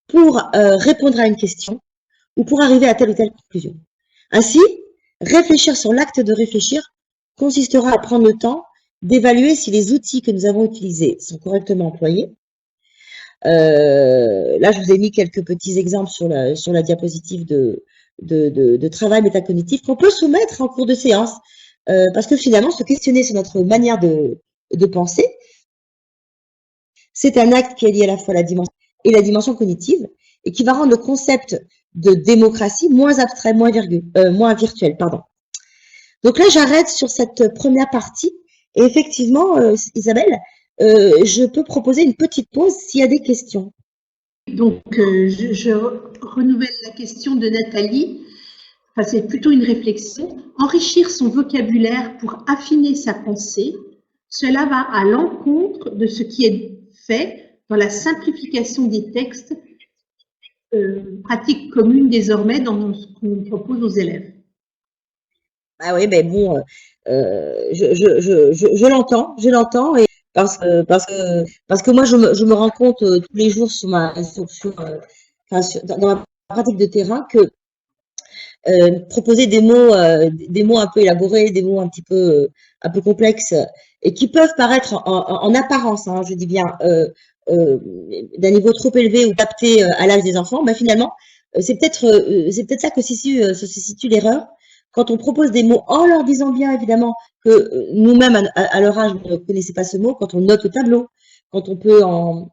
pour répondre à une question ou pour arriver à telle ou telle conclusion. Ainsi, réfléchir sur l'acte de réfléchir consistera à prendre le temps d'évaluer si les outils que nous avons utilisés sont correctement employés. Là, je vous ai mis quelques petits exemples sur la diapositive de travail métacognitif qu'on peut soumettre en cours de séance, parce que finalement, se questionner sur notre manière de penser, c'est un acte qui est lié à la fois à la dimension cognitive, et qui va rendre le concept de démocratie moins abstrait, moins virtuel. Pardon. Donc là, j'arrête sur cette première partie. Et effectivement, Isabelle, je peux proposer une petite pause s'il y a des questions. Donc, je renouvelle la question de Nathalie. Enfin, c'est plutôt une réflexion. Enrichir son vocabulaire pour affiner sa pensée, cela va à l'encontre de ce qui est fait dans la simplification des textes, pratique commune désormais dans ce qu'on propose aux élèves. bah oui, mais bon, je l'entends, et parce que moi, je me rends compte tous les jours enfin, dans ma pratique de terrain que proposer des mots un peu élaborés, des mots un peu complexes, et qui peuvent paraître en apparence, hein, je dis bien, euh, d'un niveau trop élevé ou adapté à l'âge des enfants, bah finalement, c'est peut-être ça que se situe l'erreur. Quand on propose des mots en leur disant bien évidemment que nous-mêmes à leur âge on ne connaissait pas ce mot, quand on note au tableau, quand on peut en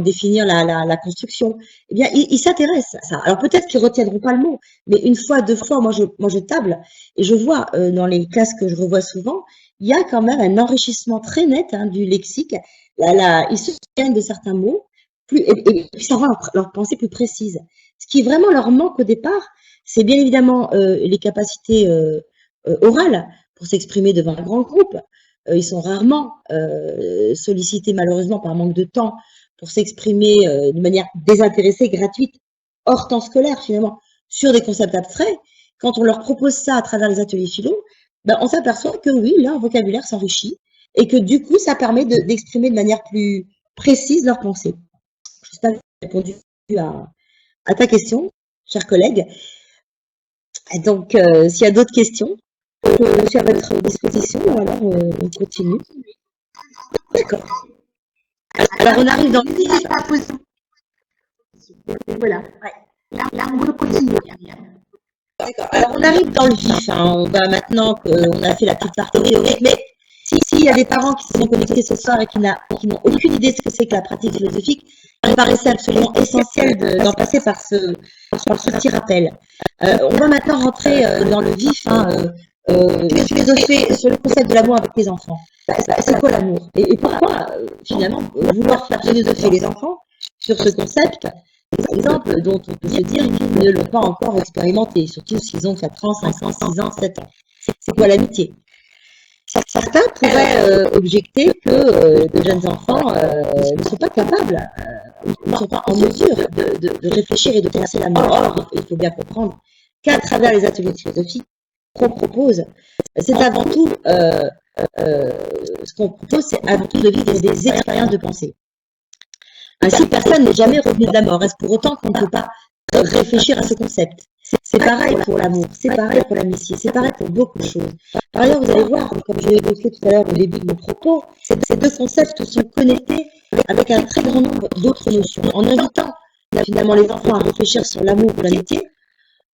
définir la construction, eh bien, ils s'intéressent à ça. Alors peut-être qu'ils retiendront pas le mot, mais une fois, deux fois, moi je table et je vois dans les classes que je revois souvent, il y a quand même un enrichissement très net hein, du lexique. Ils se souviennent de certains mots, et puis ça rend leur pensée plus précise. Ce qui vraiment leur manque au départ, c'est bien évidemment les capacités orales pour s'exprimer devant un grand groupe. Ils sont rarement sollicités malheureusement par manque de temps pour s'exprimer de manière désintéressée, gratuite, hors temps scolaire finalement, sur des concepts abstraits. Quand on leur propose ça à travers les ateliers philo, ben, on s'aperçoit que oui, leur vocabulaire s'enrichit et que du coup, ça permet d'exprimer de manière plus précise leur pensée. J'espère que j'ai répondu à ta question, cher collègue. Donc, s'il y a d'autres questions, je suis à votre disposition, alors on continue. D'accord. Alors, on arrive dans le vif. Voilà. Là, on peut continuer. D'accord. Alors, on arrive dans le vif. Hein. On va maintenant qu'on a fait la petite partie théorique, mais s'il y a des parents qui se sont connectés ce soir et qui n'ont aucune idée de ce que c'est que la pratique philosophique, il me paraissait absolument essentiel d'en passer par ce petit rappel. On va maintenant rentrer dans le vif, philosopher sur le concept de l'amour avec les enfants. C'est quoi l'amour et pourquoi, finalement, vouloir faire philosopher les enfants sur ce concept, des exemples dont on peut se dire qu'ils ne l'ont pas encore expérimenté, surtout s'ils ont 4 ans, 5 ans, 6 ans, 7 ans. C'est quoi l'amitié? Certains pourraient objecter que de jeunes enfants ne sont pas capables, ne sont pas en mesure de réfléchir et de penser l'amour. Or, il faut bien comprendre qu'à travers les ateliers de philosophie qu'on propose, c'est avant tout, ce qu'on propose, c'est avant tout de vivre des expériences de pensée. Ainsi, personne n'est jamais revenu de la mort. Est-ce pour autant qu'on ne peut pas réfléchir à ce concept? C'est pareil pour l'amour, c'est pareil pour l'amitié, c'est pareil pour beaucoup de choses. Par ailleurs, vous allez voir, comme je l'ai évoqué tout à l'heure au début de mon propos, ces deux concepts sont connectés avec un très grand nombre d'autres notions. En invitant finalement les enfants à réfléchir sur l'amour ou l'amitié,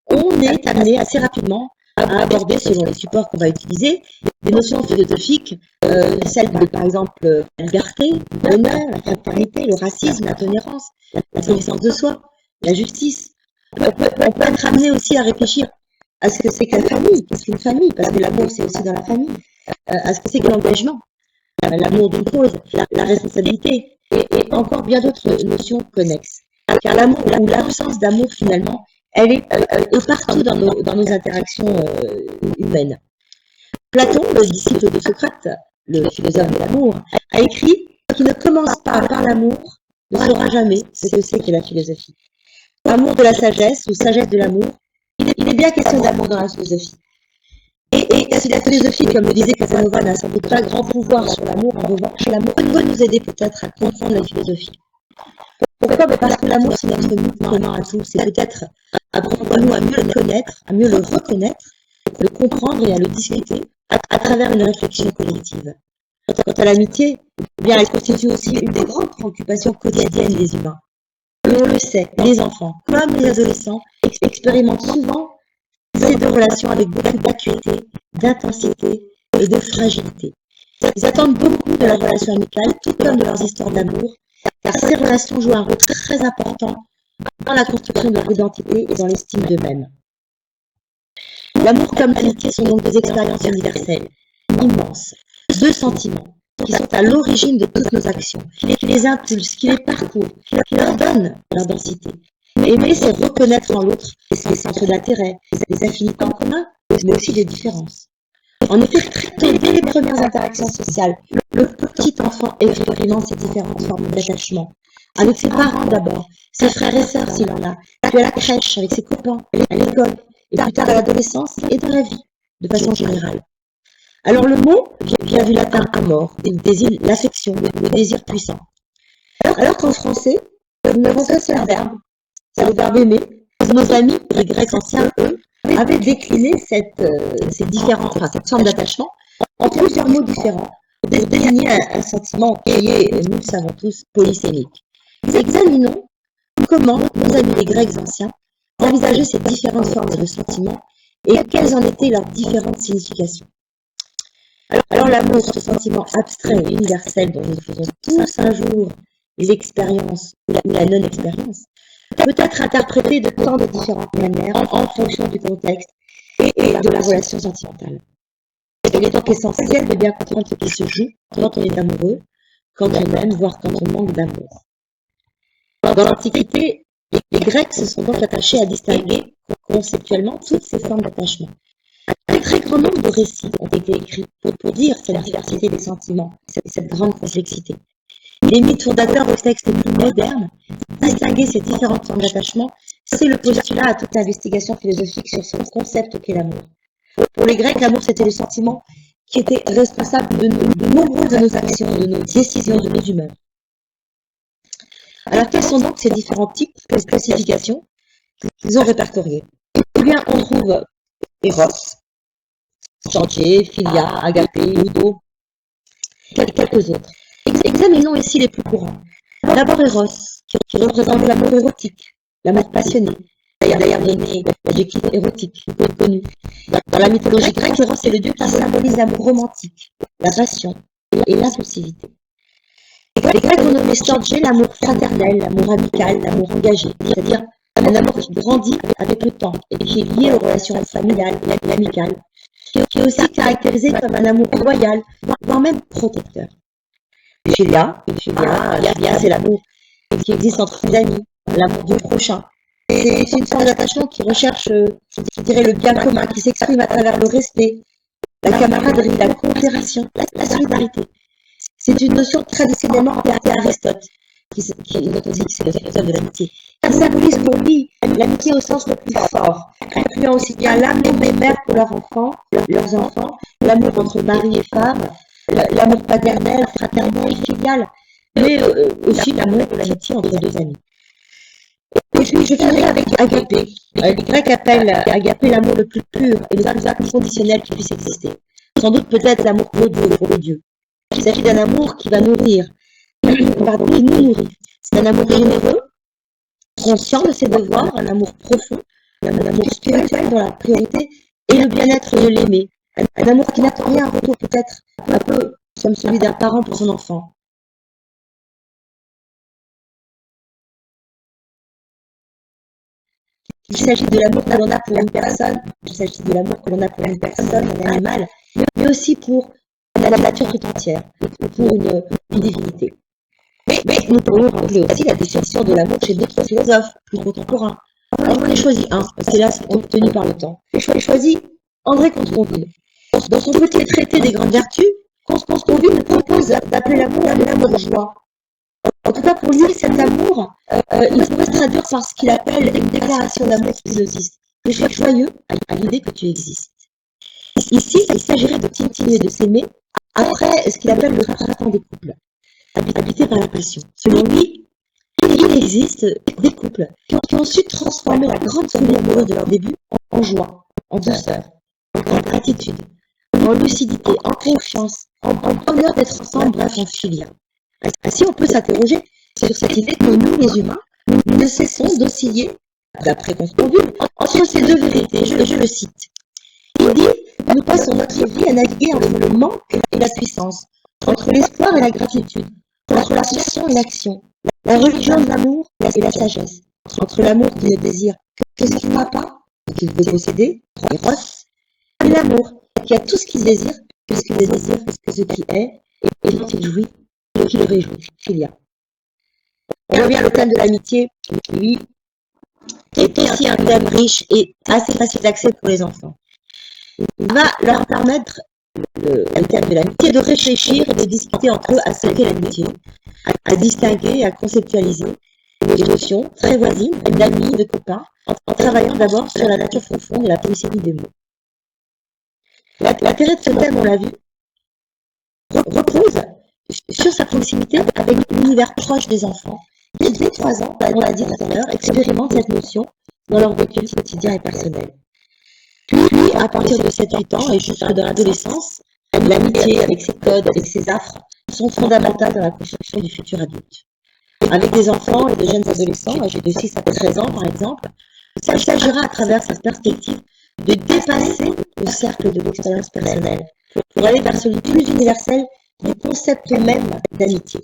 on est amené assez rapidement à aborder, selon les supports qu'on va utiliser, des notions philosophiques, celles de, par exemple, la liberté, l'honneur, la fraternité, le racisme, la tolérance, la connaissance de soi, la justice. On peut être amené aussi à réfléchir à ce que c'est que la famille, qu'est-ce qu'une famille, parce que l'amour c'est aussi dans la famille, à ce que c'est que l'engagement, l'amour d'une cause, la responsabilité, et encore bien d'autres notions connexes. Car l'amour ou l'absence d'amour finalement, elle est partout dans nos interactions humaines. Platon, le disciple de Socrate, le philosophe de l'amour, a écrit « Qui ne commence pas par l'amour ne saura jamais ce que c'est que la philosophie ». Amour de la sagesse ou sagesse de l'amour, il est bien question d'amour dans la philosophie. Et si la philosophie, comme le disait Casanova, n'a sans doute pas grand pouvoir sur l'amour, en revanche, l'amour peut nous aider peut-être à comprendre la philosophie. Pourquoi? Parce que l'amour, c'est notre but commun à tous. C'est peut-être apprendre à nous à mieux le connaître, à mieux le reconnaître, le comprendre et à le discuter à travers une réflexion collective. Quant à l'amitié, bien, elle constitue aussi une des grandes préoccupations quotidiennes des humains. Et on le sait, les enfants, comme les adolescents, expérimentent souvent ces deux relations avec beaucoup d'acuité, d'intensité et de fragilité. Ils attendent beaucoup de leur relation amicale, tout comme de leurs histoires d'amour, car ces relations jouent un rôle très important dans la construction de leur identité et dans l'estime d'eux-mêmes. L'amour comme l'amitié sont donc des expériences universelles, immenses, deux sentiments qui sont à l'origine de toutes nos actions, qui les impulsent, qui les parcourent, qui leur donnent leur densité. Aimer, c'est reconnaître en l'autre les centres d'intérêt, les affinités en commun, mais aussi les différences. En effet, très tôt, dès les premières interactions sociales, le petit enfant expérimente ces différentes formes d'attachement. Avec ses parents d'abord, ses frères et sœurs s'il en a, puis à la crèche, avec ses copains, à l'école, et plus tard à l'adolescence et dans la vie, de façon générale. Alors le mot vient du latin amor, il désigne l'affection, le désir puissant. Alors qu'en français, nous n'avons qu'un seul verbe, c'est le verbe aimer. Nos amis, les Grecs anciens, eux, avaient décliné cette forme d'attachement en plusieurs mots différents pour désigner un sentiment qui est, nous le savons tous, polysémique. Examinons comment nos amis les Grecs anciens envisageaient ces différentes formes de sentiments et quelles en étaient leurs différentes significations. Alors l'amour, ce sentiment abstrait et universel dont nous faisons tous un jour l'expérience ou la non-expérience, peut être interprété de tant de différentes manières en fonction du contexte et de la relation sentimentale. Il est donc essentiel de bien comprendre ce qui se joue quand on est amoureux, quand on aime, voire quand on manque d'amour. Dans l'Antiquité, les Grecs se sont donc attachés à distinguer conceptuellement toutes ces formes d'attachement. Un très grand nombre de récits ont été écrits pour dire cette diversité des sentiments, cette grande complexité. Les mythes fondateurs aux textes les plus modernes, distinguer ces différentes formes d'attachement, c'est le postulat à toute investigation philosophique sur ce concept qu'est l'amour. Pour les Grecs, l'amour, c'était le sentiment qui était responsable de nombreuses de nos actions, de nos décisions, de nos humeurs. Alors, quels sont donc ces différents types de classifications qu'ils ont répertoriées? Eh bien, on trouve Eros, Storge, Philia, Agapé, Ludo, quelques autres. Examinons ici les plus courants. D'abord Eros, qui représente l'amour érotique, l'amour passionné. D'ailleurs donné l'adjectif érotique, connu. Dans la mythologie grecque, Eros est le dieu qui symbolise l'amour romantique, la passion et l'impulsivité. Les Grecs ont nommé Storge l'amour fraternel, l'amour amical, l'amour engagé, c'est-à-dire un amour qui grandit avec le temps et qui est lié aux relations familiales et amicales, qui est aussi caractérisé comme un amour loyal, voire même protecteur. Philia, c'est l'amour qui existe entre les amis, l'amour du prochain. C'est une forme d'attachement qui recherche, je dirais, le bien commun, qui s'exprime à travers le respect, la camaraderie, la coopération, la solidarité. C'est une notion traditionnellement appliquée à Aristote, qui note aussi que c'est le philosophe de l'amitié. Ça symbolise pour lui l'amitié au sens le plus fort, incluant aussi bien l'amour des mères pour leurs enfants, l'amour entre mari et femme, l'amour paternel, fraternel, filial, mais aussi l'amour de l'amitié entre deux amis. Et puis je finirai avec Agapé. Les Grecs appellent Agapé l'amour le plus pur et le plus inconditionnel qui puisse exister. Sans doute peut-être l'amour pour Dieu. Il s'agit d'un amour qui va nourrir, qui nous nourrit. C'est un amour généreux, conscient de ses devoirs, un amour profond, un amour spirituel dont la priorité est le bien-être de l'aimer. Un amour qui n'attend rien en retour, peut-être un peu comme celui d'un parent pour son enfant. Il s'agit de l'amour que l'on a pour une personne, un animal, mais aussi pour la nature tout entière, pour une divinité. Mais nous pourrions rappeler aussi la définition de l'amour chez d'autres philosophes plus contemporains. Alors j'en ai choisi un, parce que là c'est obtenu par le temps. J'ai choisi André Comte-Sponville. Dans son petit traité des grandes vertus, Comte-Sponville nous propose d'appeler l'amour de joie. En tout cas, pour lui, cet amour, il pourrait se traduire par ce qu'il appelle une déclaration d'amour spinoziste. Je suis joyeux à l'idée que tu existes. Ici, il s'agirait de continuer de s'aimer après ce qu'il appelle le printemps des couples, habité par la passion. Selon lui, il existe des couples qui ont su transformer la grande folie amoureuse de leur début en joie, en douceur, en gratitude, en lucidité, en confiance, en bonheur d'être ensemble, bref, en filia. Ainsi, on peut s'interroger sur cette idée que nous, les humains, nous ne cessons d'osciller, d'après Comte-Sponville, entre ces deux vérités. Je le cite. Il dit « Nous passons notre vie à naviguer entre le manque et la puissance, entre l'espoir et la gratitude, entre la passion et l'action, la religion de l'amour et la sagesse, entre l'amour qui ne désire que ce qu'il n'a pas, qu'il veut posséder, Eros, et l'amour qui a tout ce qu'il désire, que ce qu'il désire, que ce qui est, et dont il jouit, qui le réjouit, Philia. On revient au thème de l'amitié, lui, qui est aussi un thème riche et assez facile d'accès pour les enfants. Il va leur permettre, le thème de l'amitié, de réfléchir et de discuter entre eux à ce qu'est l'amitié, à distinguer, à conceptualiser, des notions très voisines, d'amis, de copains, en travaillant d'abord sur la nature profonde et la polysémie des mots. L'intérêt de ce thème, on l'a vu, repose sur sa proximité avec l'univers proche des enfants. Dès 3 ans, on l'a dit tout à l'heure, expérimentent cette notion dans leur vécu quotidien et personnel. Puis, à partir de 7-8 ans et jusque dans l'adolescence, l'amitié avec ses codes, avec ses affres, sont fondamentales dans la construction du futur adulte. Avec des enfants et de jeunes adolescents, âgés de 6 à 13 ans par exemple, il s'agira à travers cette perspective de dépasser le cercle de l'expérience personnelle pour aller vers celui plus universel du concept même d'amitié.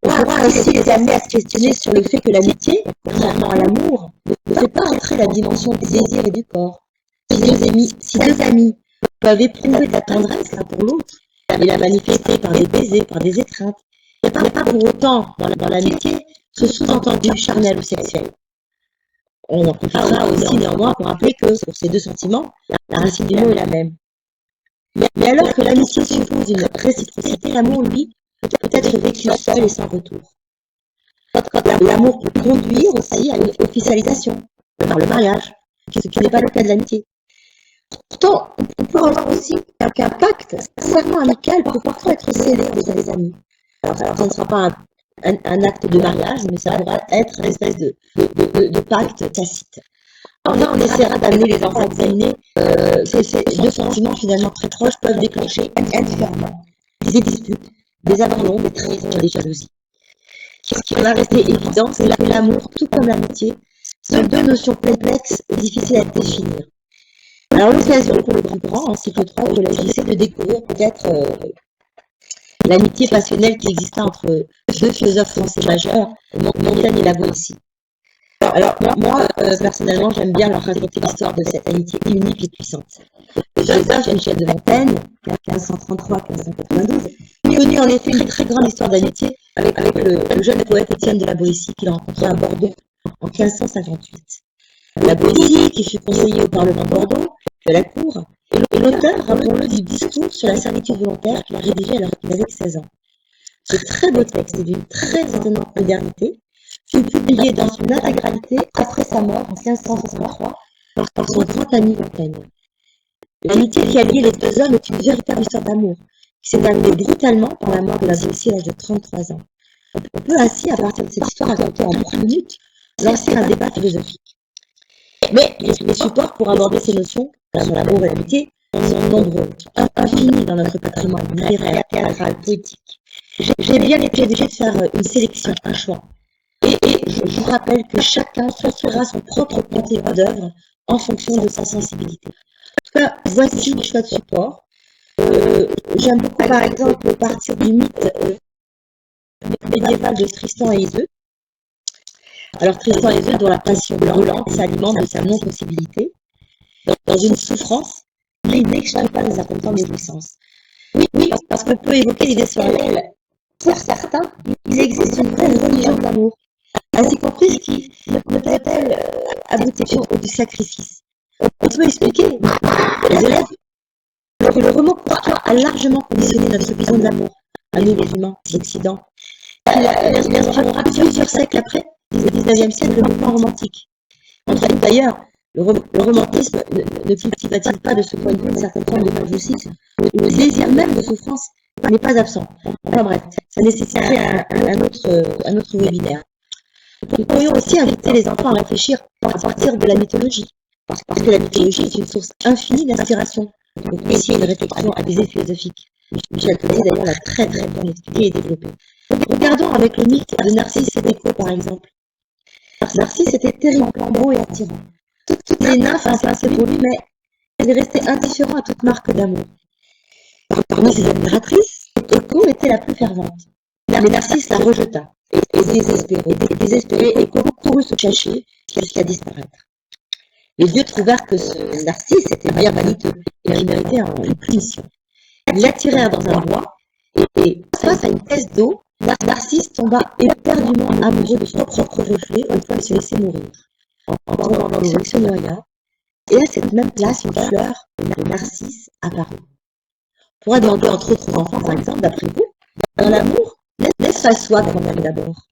On pourra ainsi les amener à se questionner sur le fait que l'amitié, contrairement à l'amour, ne fait pas entrer la dimension du désir et du corps. Si deux amis peuvent éprouver de la tendresse l'un pour l'autre et la manifester par des baisers, par des étreintes, il n'y a pas pour autant dans l'amitié ce sous-entendu charnel ou sexuel. On en profitera aussi néanmoins pour rappeler que pour ces deux sentiments, la racine du mot est la même. Mais alors que l'amitié suppose une réciprocité, l'amour, lui, peut être vécu seul et sans retour. L'amour peut conduire aussi à une officialisation, par le mariage, ce qui n'est pas le cas de l'amitié. Pourtant, on peut avoir aussi qu'un pacte, un serment amical peut parfois être scellé entre les amis. Alors, ça ne sera pas un acte de mariage, mais ça pourra être une espèce de pacte tacite. Alors là, on essaiera d'amener les enfants à examiner ces deux sentiments finalement très proches peuvent déclencher indifféremment des disputes, des abandons, des trahisons et des jalousies. Ce qui va rester évident, c'est que l'amour, tout comme l'amitié, sont deux notions complexes et difficiles à définir. Alors l'occasion pour le plus grand, en cycle 3 au collège lycée, de découvrir peut-être l'amitié passionnelle qui exista entre deux philosophes français majeurs, Montaigne et Lavoisier. Alors moi, personnellement, j'aime bien leur raconter l'histoire de cette amitié unique et puissante. Le philosophe Michel de Montaigne, 1533-1592, connu en effet une très grande histoire d'amitié avec le jeune poète Étienne de la Boétie qu'il rencontra à Bordeaux en 1558. La Boétie, qui fut conseiller au Parlement de Bordeaux, puis à la cour, est l'auteur, rappelons-le, du discours sur la servitude volontaire qu'il a rédigé alors qu'il avait 16 ans. Ce très beau texte est d'une très étonnante modernité, fut publié dans son intégralité après sa mort en 1563 par son grand ami Montaigne. L'amitié qui a lié les deux hommes est une véritable histoire d'amour, qui s'est terminée brutalement par la mort de la Boétie à l'âge de 33 ans. On peut ainsi, à partir de cette histoire racontée en 3 minutes, lancer un débat philosophique. Mais les supports pour aborder ces notions, sur l'amour et l'amitié, sont nombreux, infinis dans notre patrimoine littéraire, théâtral, poétique. J'ai bien été obligée de faire une sélection, un choix. Et je vous rappelle que chacun construira son propre panthéon d'œuvres en fonction de sa sensibilité. En tout cas, voici les choix de support. J'aime beaucoup, par exemple, partir du mythe médiéval de Tristan et Iseult. Alors, Tristan et Iseult, dont la passion brûlante s'alimente de sa non-possibilité, dans une souffrance, mais il n'exclut pas de certaines formes de jouissance. Oui, parce qu'on peut évoquer l'idée sur laquelle, pour certains, il existe une vraie religion de l'amour, ainsi compris qui ne peut-elle aboutir du sacrifice. On peut expliquer, les élèves, que le roman Courtois a largement conditionné notre vision de l'amour, à nous les humains, l'Occident. Il inspirera plusieurs siècles après, au XIXe siècle, le mouvement romantique. D'ailleurs, le romantisme ne cultiva-t-il pas de ce point de vue une certaine forme de masochisme, où le désir même de souffrance n'est pas absent. Enfin bref, ça nécessiterait un autre webinaire. Nous pourrions aussi inviter les enfants à réfléchir à partir de la mythologie, parce que la mythologie est une source infinie d'inspiration. Donc ici, une réflexion à visée philosophique. Michel Coetzee d'ailleurs l'a très bien expliqué et développé. Regardons avec le mythe de Narcisse et d'Écho par exemple. Narcisse était terriblement beau et attirant. Toutes les nymphes avaient passé pour lui, mais il est resté indifférent à toute marque d'amour. Parmi ses admiratrices, Écho était la plus fervente. Mais Narcisse la rejeta. Et désespéré, Écho courut se cacher jusqu'à disparaître. Les dieux trouvèrent que ce Narcisse était bien vaniteux et qu'il méritait une punition. Ils l'attirèrent dans un bois et face à une caisse d'eau, Narcisse tomba éperdument amoureux de son propre reflet au point de se laisser mourir. En tombant dans l'eau, il se noya et à cette même place, une fleur de Narcisse apparut. On pourra demander entre autres aux enfants, par exemple, d'après vous, dans l'amour, n'est-ce pas soi qu'on aime d'abord?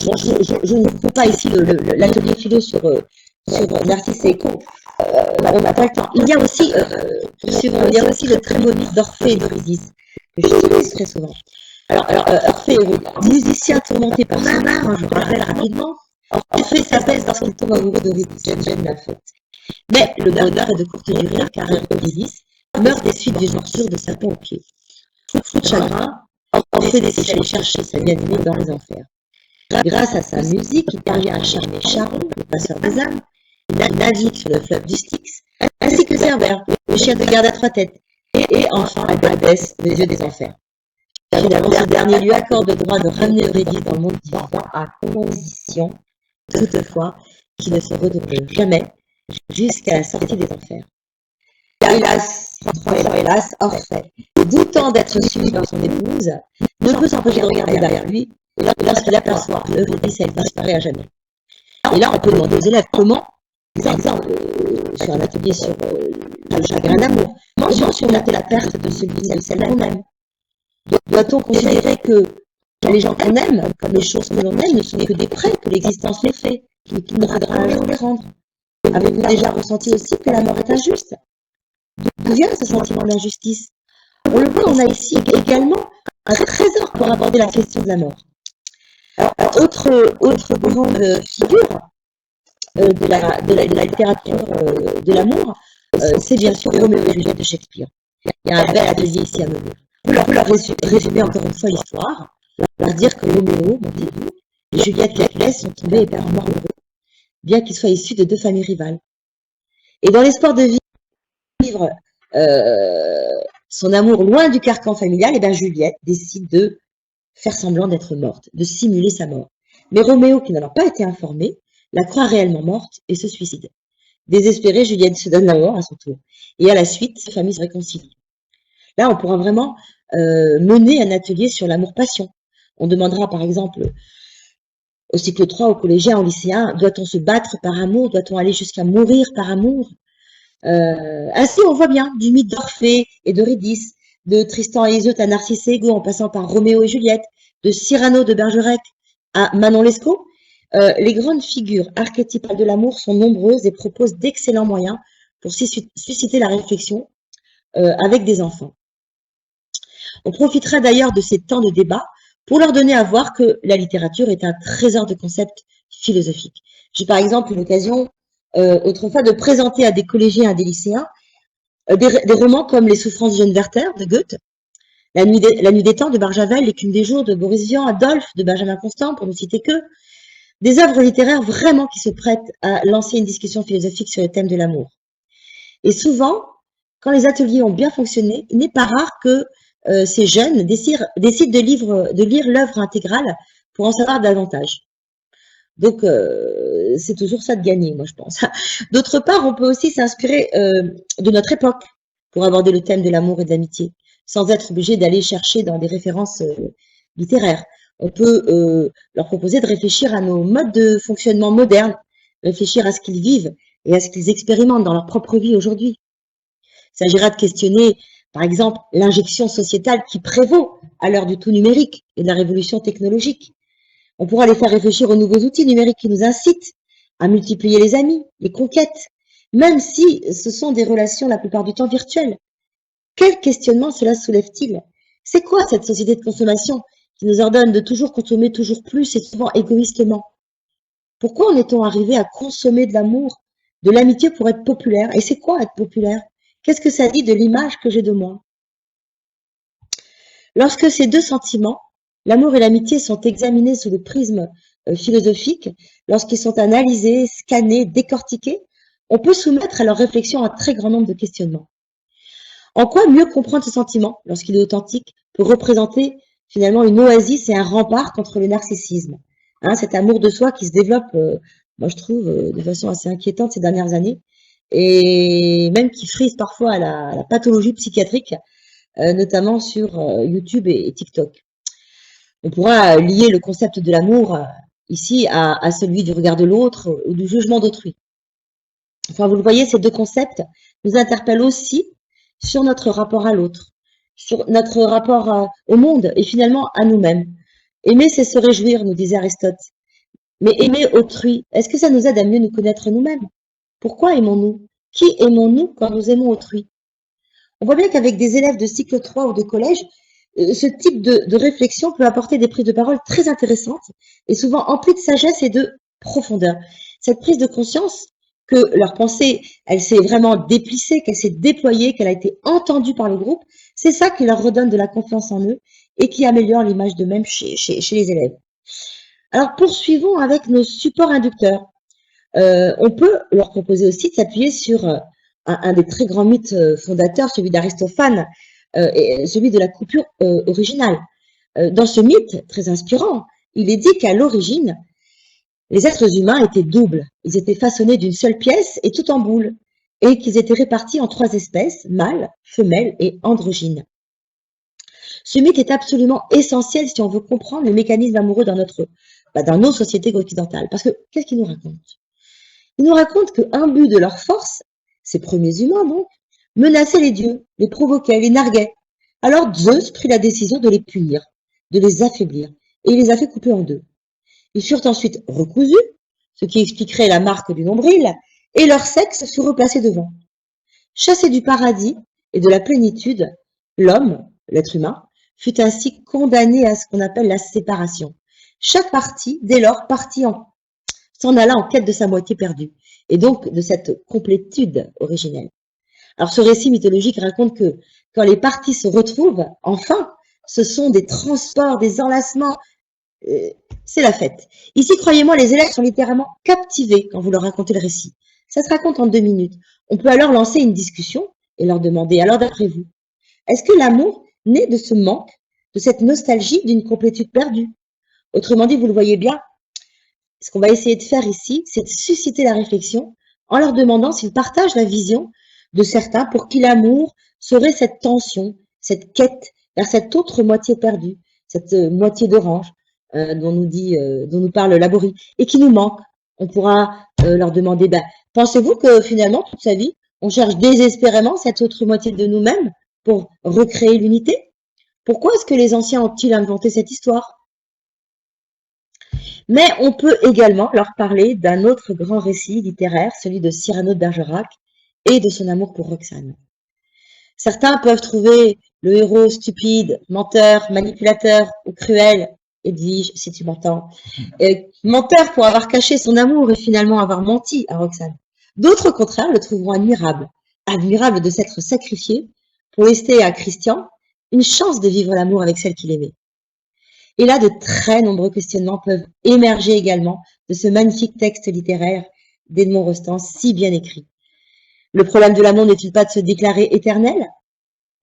je ne trouve pas ici l'atelier philo sur Narcisse et Écho. On n'a pas le temps. Il y a aussi, le très beau livre d'Orphée et d'Eurydice, que j'utilise très souvent. Alors Orphée, musicien tourmenté par son art, je vous rappelle rapidement, Orphée s'apaise lorsqu'il tombe amoureux d'Eurydice, cette jeune la faute. Mais le bonheur est de courte durée, car Eurydice meurt des suites d'une morsure de serpent au pied. Fou de chagrin, Orphée décide d'aller chercher sa bien-aimée dans les enfers. Grâce à sa musique, il parvient à charmer Charon, le passeur des âmes. Il navigue sur le fleuve du Styx, ainsi que Cerbère, le chien de garde à 3 têtes, et enfin Hadès, le dieu des enfers. Finalement, ce dernier lui accorde le droit de ramener Eurydice dans le monde vivant, à condition, toutefois, qu'il ne se retrouve jamais jusqu'à la sortie des enfers. Hélas, Orphée, doutant d'être suivi par son épouse, ne peut s'empêcher de regarder derrière lui, lorsqu'il aperçoit que Eurydice, elle disparaît à jamais. Et là, on peut demander aux élèves comment, par exemple, sur un atelier sur le chagrin d'amour, comment surmonter la perte de celui ou celle qu'on aime. Doit-on considérer que les gens qu'on aime, comme les choses que l'on aime, ne sont que des prêts que l'existence nous fait, qu'il ne faudra un jour les rendre? Avez-vous déjà ressenti aussi que la mort est injuste? D'où vient ce sentiment d'injustice? On le voit, on a ici également un trésor pour aborder la question de la mort. Alors autre grande figure de la littérature de l'amour, c'est bien sûr Roméo et Juliette de Shakespeare. Il y a un bel atelier ici à mener. On peut leur résumer encore une fois l'histoire, leur dire que Roméo, montez-vous, et Juliette Capulès sont tombés éperdument amoureux, bien qu'ils soient issus de 2 familles rivales. Et dans l'espoir de vivre son amour loin du carcan familial, et bien Juliette décide de faire semblant d'être morte, de simuler sa mort. Mais Roméo, qui n'en a pas été informé, la croit réellement morte et se suicide. Désespérée, Juliette se donne la mort à son tour. Et à la suite, sa famille se réconcilie. Là, on pourra vraiment mener un atelier sur l'amour-passion. On demandera par exemple au cycle 3, aux collégiens, aux lycéens, doit-on se battre par amour? Doit-on aller jusqu'à mourir par amour? Ainsi, on voit bien du mythe d'Orphée et d'Eurydice, de Tristan et Iseult à Narcisse et Égo, en passant par Roméo et Juliette, de Cyrano de Bergerac à Manon Lescaut. Les grandes figures archétypales de l'amour sont nombreuses et proposent d'excellents moyens pour susciter la réflexion avec des enfants. On profitera d'ailleurs de ces temps de débat pour leur donner à voir que la littérature est un trésor de concepts philosophiques. J'ai par exemple eu l'occasion autrefois de présenter à des collégiens et à des lycéens des romans comme Les souffrances du jeune Werther de Goethe, La nuit des temps de Barjavel, L'écume des jours de Boris Vian, Adolphe de Benjamin Constant, pour ne citer que, des œuvres littéraires vraiment qui se prêtent à lancer une discussion philosophique sur le thème de l'amour. Et souvent, quand les ateliers ont bien fonctionné, il n'est pas rare que ces jeunes décident de lire l'œuvre intégrale pour en savoir davantage. Donc, c'est toujours ça de gagner, moi, je pense. D'autre part, on peut aussi s'inspirer de notre époque pour aborder le thème de l'amour et de l'amitié, sans être obligé d'aller chercher dans des références littéraires. On peut leur proposer de réfléchir à nos modes de fonctionnement modernes, réfléchir à ce qu'ils vivent et à ce qu'ils expérimentent dans leur propre vie aujourd'hui. Il s'agira de questionner, par exemple, l'injection sociétale qui prévaut à l'heure du tout numérique et de la révolution technologique. On pourra les faire réfléchir aux nouveaux outils numériques qui nous incitent à multiplier les amis, les conquêtes, même si ce sont des relations la plupart du temps virtuelles. Quel questionnement cela soulève-t-il? C'est quoi cette société de consommation qui nous ordonne de toujours consommer toujours plus et souvent égoïstement? Pourquoi en est-on arrivé à consommer de l'amour, de l'amitié pour être populaire? Et c'est quoi être populaire? Qu'est-ce que ça dit de l'image que j'ai de moi? Lorsque ces deux sentiments, l'amour et l'amitié, sont examinés sous le prisme philosophique, lorsqu'ils sont analysés, scannés, décortiqués, on peut soumettre à leur réflexion un très grand nombre de questionnements. En quoi mieux comprendre ce sentiment, lorsqu'il est authentique, peut représenter finalement une oasis et un rempart contre le narcissisme, cet amour de soi qui se développe, moi je trouve, de façon assez inquiétante ces dernières années, et même qui frise parfois à la pathologie psychiatrique, notamment sur YouTube et TikTok. On pourra lier le concept de l'amour ici à celui du regard de l'autre ou du jugement d'autrui. Enfin, vous le voyez, ces deux concepts nous interpellent aussi sur notre rapport à l'autre, sur notre rapport au monde et finalement à nous-mêmes. Aimer, c'est se réjouir, nous disait Aristote. Mais aimer autrui, est-ce que ça nous aide à mieux nous connaître nous-mêmes? Pourquoi aimons-nous? Qui aimons-nous quand nous aimons autrui? On voit bien qu'avec des élèves de cycle 3 ou de collège, ce type de réflexion peut apporter des prises de parole très intéressantes et souvent emplies de sagesse et de profondeur. Cette prise de conscience que leur pensée, elle s'est vraiment déplissée, qu'elle s'est déployée, qu'elle a été entendue par le groupe, c'est ça qui leur redonne de la confiance en eux et qui améliore l'image d'eux-mêmes chez les élèves. Alors poursuivons avec nos supports inducteurs. On peut leur proposer aussi de s'appuyer sur un des très grands mythes fondateurs, celui d'Aristophane, et celui de la coupure originale. Dans ce mythe très inspirant, il est dit qu'à l'origine, les êtres humains étaient doubles. Ils étaient façonnés d'une seule pièce et tout en boule, et qu'ils étaient répartis en 3 espèces, mâles, femelles et androgynes. Ce mythe est absolument essentiel si on veut comprendre les mécanismes amoureux dans nos sociétés occidentales. Parce que, qu'est-ce qu'il nous raconte? Il nous raconte qu'un but de leur force, ces premiers humains donc, menaçait les dieux, les provoquait, les narguait. Alors Zeus prit la décision de les punir, de les affaiblir, et il les a fait couper en 2. Ils furent ensuite recousus, ce qui expliquerait la marque du nombril, et leur sexe fut replacé devant. Chassé du paradis et de la plénitude, l'homme, l'être humain, fut ainsi condamné à ce qu'on appelle la séparation. Chaque partie, dès lors, s'en alla en quête de sa moitié perdue, et donc de cette complétude originelle. Alors ce récit mythologique raconte que quand les parties se retrouvent, enfin, ce sont des transports, des enlacements, c'est la fête. Ici, croyez-moi, les élèves sont littéralement captivés quand vous leur racontez le récit. Ça se raconte en 2 minutes. On peut alors lancer une discussion et leur demander, alors d'après vous, est-ce que l'amour naît de ce manque, de cette nostalgie d'une complétude perdue? Autrement dit, vous le voyez bien, ce qu'on va essayer de faire ici, c'est de susciter la réflexion en leur demandant s'ils partagent la vision de certains pour qui l'amour serait cette tension, cette quête vers cette autre moitié perdue, cette moitié d'orange dont nous parle Laborie et qui nous manque. On pourra leur demander, pensez-vous que finalement, toute sa vie, on cherche désespérément cette autre moitié de nous-mêmes pour recréer l'unité? Pourquoi est-ce que les anciens ont-ils inventé cette histoire? Mais on peut également leur parler d'un autre grand récit littéraire, celui de Cyrano de Bergerac et de son amour pour Roxane. Certains peuvent trouver le héros stupide, menteur, manipulateur ou cruel, Edwige, si tu m'entends, menteur pour avoir caché son amour et finalement avoir menti à Roxane. D'autres, au contraire, le trouveront admirable de s'être sacrifié pour laisser à Christian une chance de vivre l'amour avec celle qu'il aimait. Et là, de très nombreux questionnements peuvent émerger également de ce magnifique texte littéraire d'Edmond Rostand, si bien écrit. Le problème de l'amour n'est-il pas de se déclarer éternel?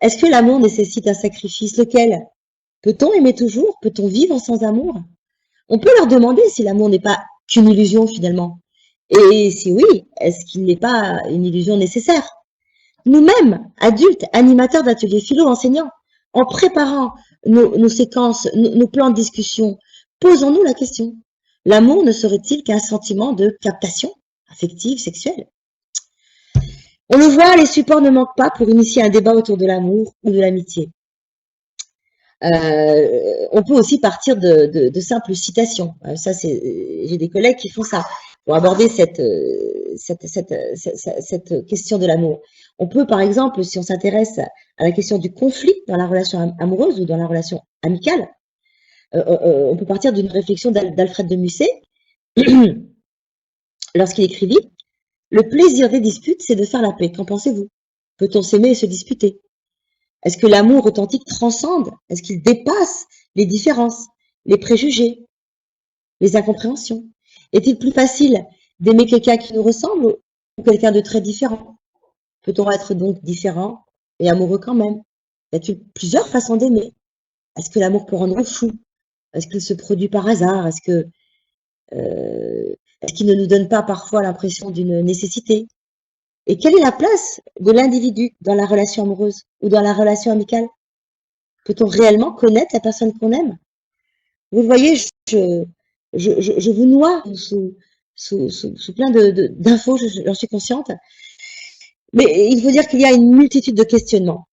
Est-ce que l'amour nécessite un sacrifice? Lequel? Peut-on aimer toujours? Peut-on vivre sans amour? On peut leur demander si l'amour n'est pas qu'une illusion finalement. Et si oui, est-ce qu'il n'est pas une illusion nécessaire? Nous-mêmes, adultes, animateurs d'ateliers philo, enseignants, en préparant nos séquences, nos plans de discussion, posons-nous la question. L'amour ne serait-il qu'un sentiment de captation affective, sexuelle? On le voit, les supports ne manquent pas pour initier un débat autour de l'amour ou de l'amitié. On peut aussi partir de simples citations. Ça, j'ai des collègues qui font ça pour aborder cette question de l'amour. On peut, par exemple, si on s'intéresse à la question du conflit dans la relation amoureuse ou dans la relation amicale, on peut partir d'une réflexion d'Alfred de Musset lorsqu'il écrivit « Le plaisir des disputes, c'est de faire la paix. Qu'en pensez-vous? Peut-on s'aimer et se disputer? Est-ce que l'amour authentique transcende? Est-ce qu'il dépasse les différences, les préjugés, les incompréhensions? Est-il plus facile d'aimer quelqu'un qui nous ressemble ou quelqu'un de très différent? Peut-on être donc différent et amoureux quand même? Y a-t-il plusieurs façons d'aimer? Est-ce que l'amour peut rendre fou? Est-ce qu'il se produit par hasard? Est-ce qu'il ne nous donne pas parfois l'impression d'une nécessité? Et quelle est la place de l'individu dans la relation amoureuse ou dans la relation amicale? Peut-on réellement connaître la personne qu'on aime? Vous voyez, je vous noie sous plein d'infos, j'en suis consciente. Mais il faut dire qu'il y a une multitude de questionnements.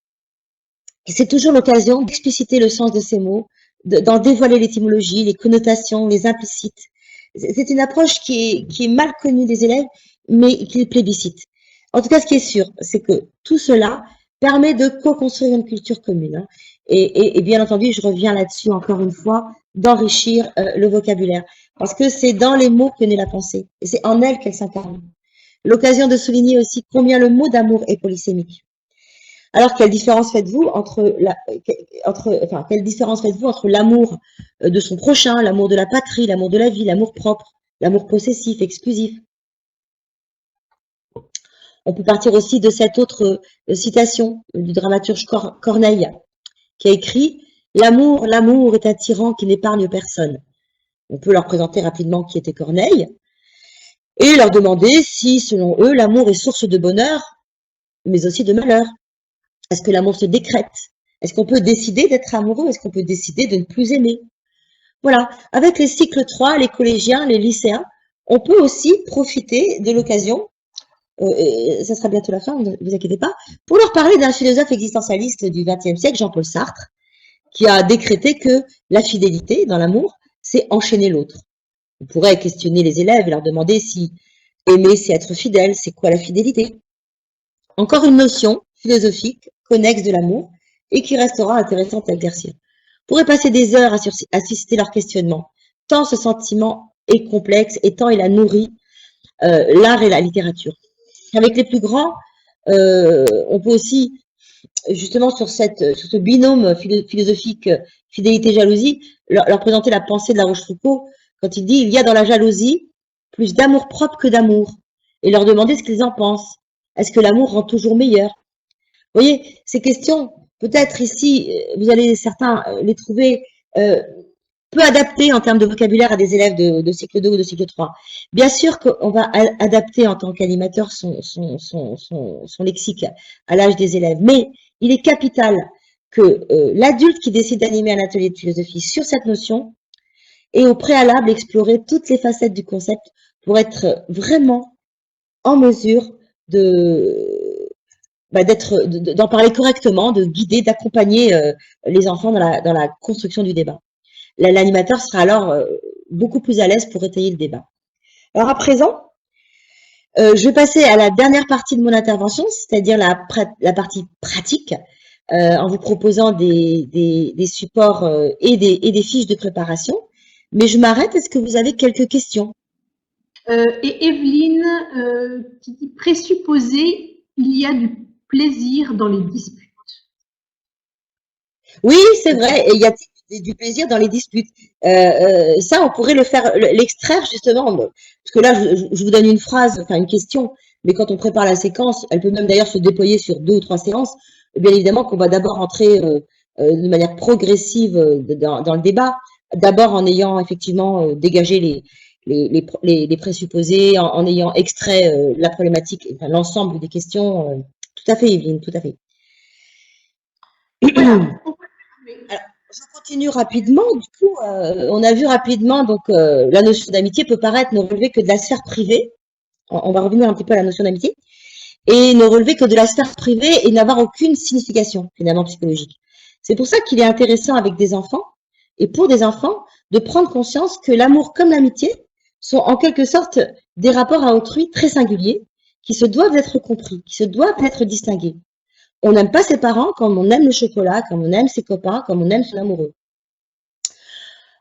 Et c'est toujours l'occasion d'expliciter le sens de ces mots, d'en dévoiler l'étymologie, les connotations, les implicites, c'est une approche qui est mal connue des élèves, mais qui plébiscite. En tout cas, ce qui est sûr, c'est que tout cela permet de co-construire une culture commune. Hein. Et bien entendu, je reviens là-dessus encore une fois, d'enrichir le vocabulaire. Parce que c'est dans les mots que naît la pensée. Et c'est en elle qu'elle s'incarne. L'occasion de souligner aussi combien le mot d'amour est polysémique. Alors, quelle différence faites-vous entre l'amour de son prochain, l'amour de la patrie, l'amour de la vie, l'amour propre, l'amour possessif, exclusif? On peut partir aussi de cette autre citation du dramaturge Corneille, qui a écrit « L'amour, l'amour est un tyran qui n'épargne personne ». On peut leur présenter rapidement qui était Corneille et leur demander si, selon eux, l'amour est source de bonheur, mais aussi de malheur. Est-ce que l'amour se décrète? Est-ce qu'on peut décider d'être amoureux? Est-ce qu'on peut décider de ne plus aimer? Voilà, avec les cycles 3, les collégiens, les lycéens, on peut aussi profiter de l'occasion, et ça sera bientôt la fin, ne vous inquiétez pas, pour leur parler d'un philosophe existentialiste du XXe siècle, Jean-Paul Sartre, qui a décrété que la fidélité dans l'amour, c'est enchaîner l'autre. On pourrait questionner les élèves et leur demander si aimer, c'est être fidèle, c'est quoi la fidélité? Encore une notion philosophique, connexe de l'amour, et qui restera intéressante à éclaircir. On pourrait passer des heures à susciter leur questionnement, tant ce sentiment est complexe et tant il a nourri l'art et la littérature. Avec les plus grands, on peut aussi, justement sur ce binôme philosophique fidélité-jalousie, leur présenter la pensée de La Rochefoucauld quand il dit « il y a dans la jalousie plus d'amour propre que d'amour » et leur demander ce qu'ils en pensent. Est-ce que l'amour rend toujours meilleur? Vous voyez, ces questions, peut-être ici, vous allez certains les trouver peu adaptées en termes de vocabulaire à des élèves de cycle 2 ou de cycle 3. Bien sûr qu'on va adapter en tant qu'animateur son lexique à l'âge des élèves, mais il est capital que l'adulte qui décide d'animer un atelier de philosophie sur cette notion ait au préalable exploré toutes les facettes du concept pour être vraiment en mesure d'en parler correctement, de guider, d'accompagner les enfants dans la construction du débat. L'animateur sera alors beaucoup plus à l'aise pour étayer le débat. Alors à présent, je vais passer à la dernière partie de mon intervention, c'est-à-dire la partie pratique, en vous proposant des supports et des fiches de préparation. Mais je m'arrête, est-ce que vous avez quelques questions? Et Evelyne qui dit « Présupposer, il y a du plaisir dans les disputes ». Oui, c'est vrai, et il y a du plaisir dans les disputes. Ça, on pourrait l'extraire justement, parce que là, je vous donne une phrase, enfin une question, mais quand on prépare la séquence, elle peut même d'ailleurs se déployer sur 2 ou 3 séances. Bien évidemment qu'on va d'abord entrer de manière progressive dans le débat, d'abord en ayant effectivement dégagé les présupposés, en ayant extrait la problématique, enfin, l'ensemble des questions. Tout à fait, Evelyne, tout à fait. Alors, je continue rapidement. Du coup, on a vu rapidement donc la notion d'amitié peut paraître ne relever que de la sphère privée. On va revenir un petit peu à la notion d'amitié et ne relever que de la sphère privée et n'avoir aucune signification finalement psychologique. C'est pour ça qu'il est intéressant avec des enfants et pour des enfants de prendre conscience que l'amour comme l'amitié sont en quelque sorte des rapports à autrui très singuliers qui se doivent être compris, qui se doivent être distingués. On n'aime pas ses parents comme on aime le chocolat, comme on aime ses copains, comme on aime son amoureux.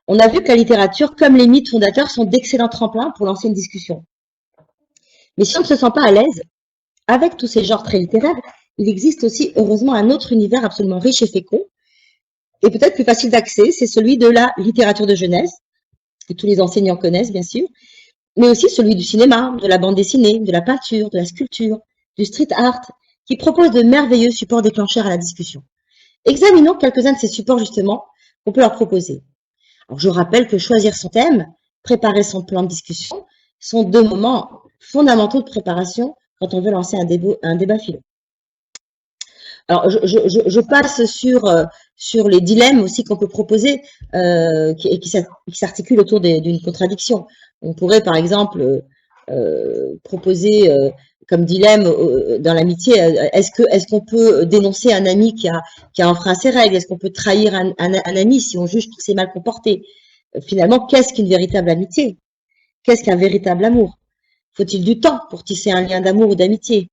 On a vu que la littérature, comme les mythes fondateurs, sont d'excellents tremplins pour lancer une discussion. Mais si on ne se sent pas à l'aise avec tous ces genres très littéraires, il existe aussi heureusement un autre univers absolument riche et fécond, et peut-être plus facile d'accès, c'est celui de la littérature de jeunesse, que tous les enseignants connaissent bien sûr, mais aussi celui du cinéma, de la bande dessinée, de la peinture, de la sculpture, du street art, qui propose de merveilleux supports déclencheurs à la discussion. Examinons quelques-uns de ces supports justement qu'on peut leur proposer. Alors, je rappelle que choisir son thème, préparer son plan de discussion, sont 2 moments fondamentaux de préparation quand on veut lancer un débat philo. Alors, je passe sur les dilemmes aussi qu'on peut proposer qui s'articulent autour d'une contradiction. On pourrait, par exemple, proposer comme dilemme dans l'amitié, est-ce qu'on peut dénoncer un ami qui a enfreint ses règles? Est-ce qu'on peut trahir un ami si on juge qu'il s'est mal comporté? Finalement, qu'est-ce qu'une véritable amitié? Qu'est-ce qu'un véritable amour? Faut-il du temps pour tisser un lien d'amour ou d'amitié?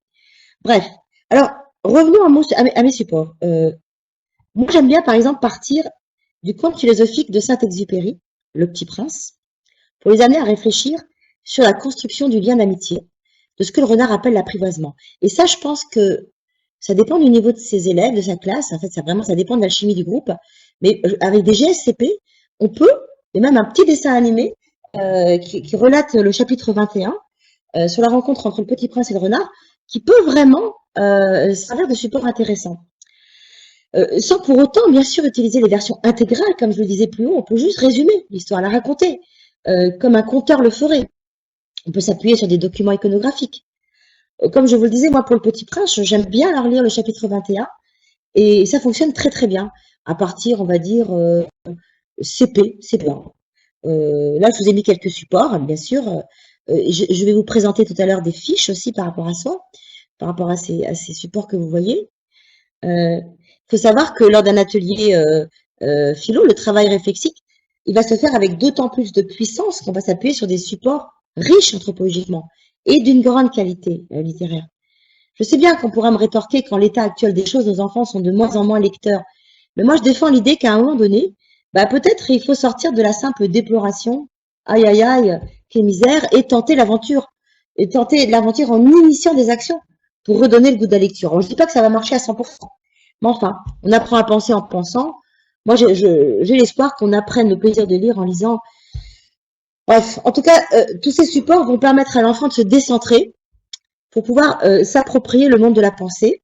Bref. Alors, revenons à mes supports. Moi, j'aime bien, par exemple, partir du conte philosophique de Saint-Exupéry, Le Petit Prince, pour les amener à réfléchir sur la construction du lien d'amitié, de ce que le renard appelle l'apprivoisement. Et ça, je pense que ça dépend du niveau de ses élèves, de sa classe. En fait, ça dépend de l'alchimie du groupe. Mais avec des GSCP, on peut, et même un petit dessin animé qui relate le chapitre 21 sur la rencontre entre le Petit Prince et le renard, qui peut vraiment servir de support intéressant. Sans pour autant, bien sûr, utiliser les versions intégrales, comme je le disais plus haut, on peut juste résumer l'histoire, la raconter, comme un conteur le ferait. On peut s'appuyer sur des documents iconographiques. Comme je vous le disais, moi, pour le Petit Prince, j'aime bien leur lire le chapitre 21, et ça fonctionne très très bien, à partir, on va dire, CP, CP1. Là, je vous ai mis quelques supports, bien sûr. Je vais vous présenter tout à l'heure des fiches aussi par rapport à ça, par rapport à ces supports que vous voyez. Il faut savoir que lors d'un atelier philo, le travail réflexique, il va se faire avec d'autant plus de puissance qu'on va s'appuyer sur des supports riches anthropologiquement et d'une grande qualité littéraire. Je sais bien qu'on pourra me rétorquer qu'en l'état actuel des choses, nos enfants sont de moins en moins lecteurs. Mais moi, je défends l'idée qu'à un moment donné, bah, peut-être il faut sortir de la simple déploration, aïe aïe aïe, quelle misère, et tenter l'aventure. Et tenter l'aventure en initiant des actions pour redonner le goût de la lecture. Alors, je ne dis pas que ça va marcher à 100%. Mais enfin, on apprend à penser en pensant. Moi, j'ai l'espoir qu'on apprenne le plaisir de lire en lisant. Bref, en tout cas, tous ces supports vont permettre à l'enfant de se décentrer pour pouvoir s'approprier le monde de la pensée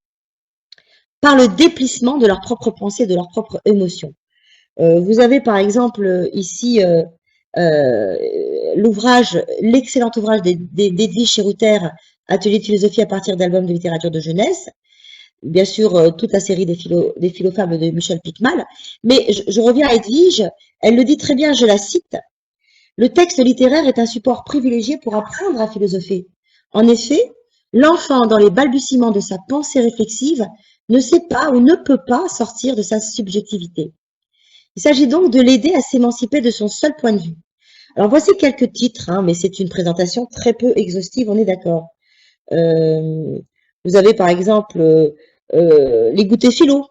par le déplissement de leur propre pensée, de leurs propres émotions. Vous avez par exemple ici l'excellent ouvrage d'Edwige Cheruter, Atelier de philosophie à partir d'albums de littérature de jeunesse. Bien sûr, toute la série des philofables de Michel Picmal. Mais je reviens à Edwige, elle le dit très bien, je la cite. Le texte littéraire est un support privilégié pour apprendre à philosopher. En effet, l'enfant, dans les balbutiements de sa pensée réflexive, ne sait pas ou ne peut pas sortir de sa subjectivité. Il s'agit donc de l'aider à s'émanciper de son seul point de vue. Alors voici quelques titres, mais c'est une présentation très peu exhaustive, on est d'accord. Vous avez par exemple les goûters philo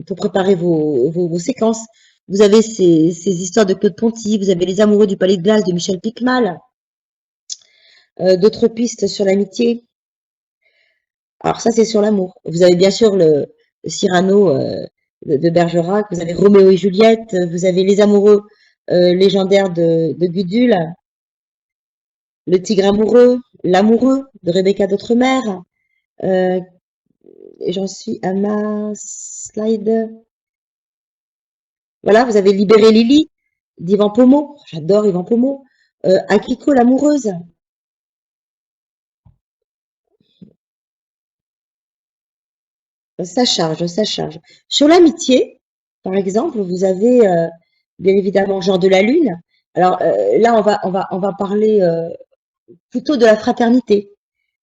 pour préparer vos séquences. Vous avez ces histoires de Claude Ponty, vous avez les amoureux du palais de glace de Michel Picmal, d'autres pistes sur l'amitié. Alors ça c'est sur l'amour. Vous avez bien sûr le Cyrano de Bergerac, vous avez Roméo et Juliette, vous avez les amoureux légendaires de Gudule, le tigre amoureux, l'amoureux de Rebecca d'Outremer, et j'en suis à ma slide. Voilà, vous avez Libéré Lily d'Yvan Pomeau, j'adore Yvan Pomeau, Akiko l'amoureuse. Ça charge, ça charge. Sur l'amitié, par exemple, vous avez bien évidemment Jean de la Lune. Alors là, on va parler plutôt de la fraternité.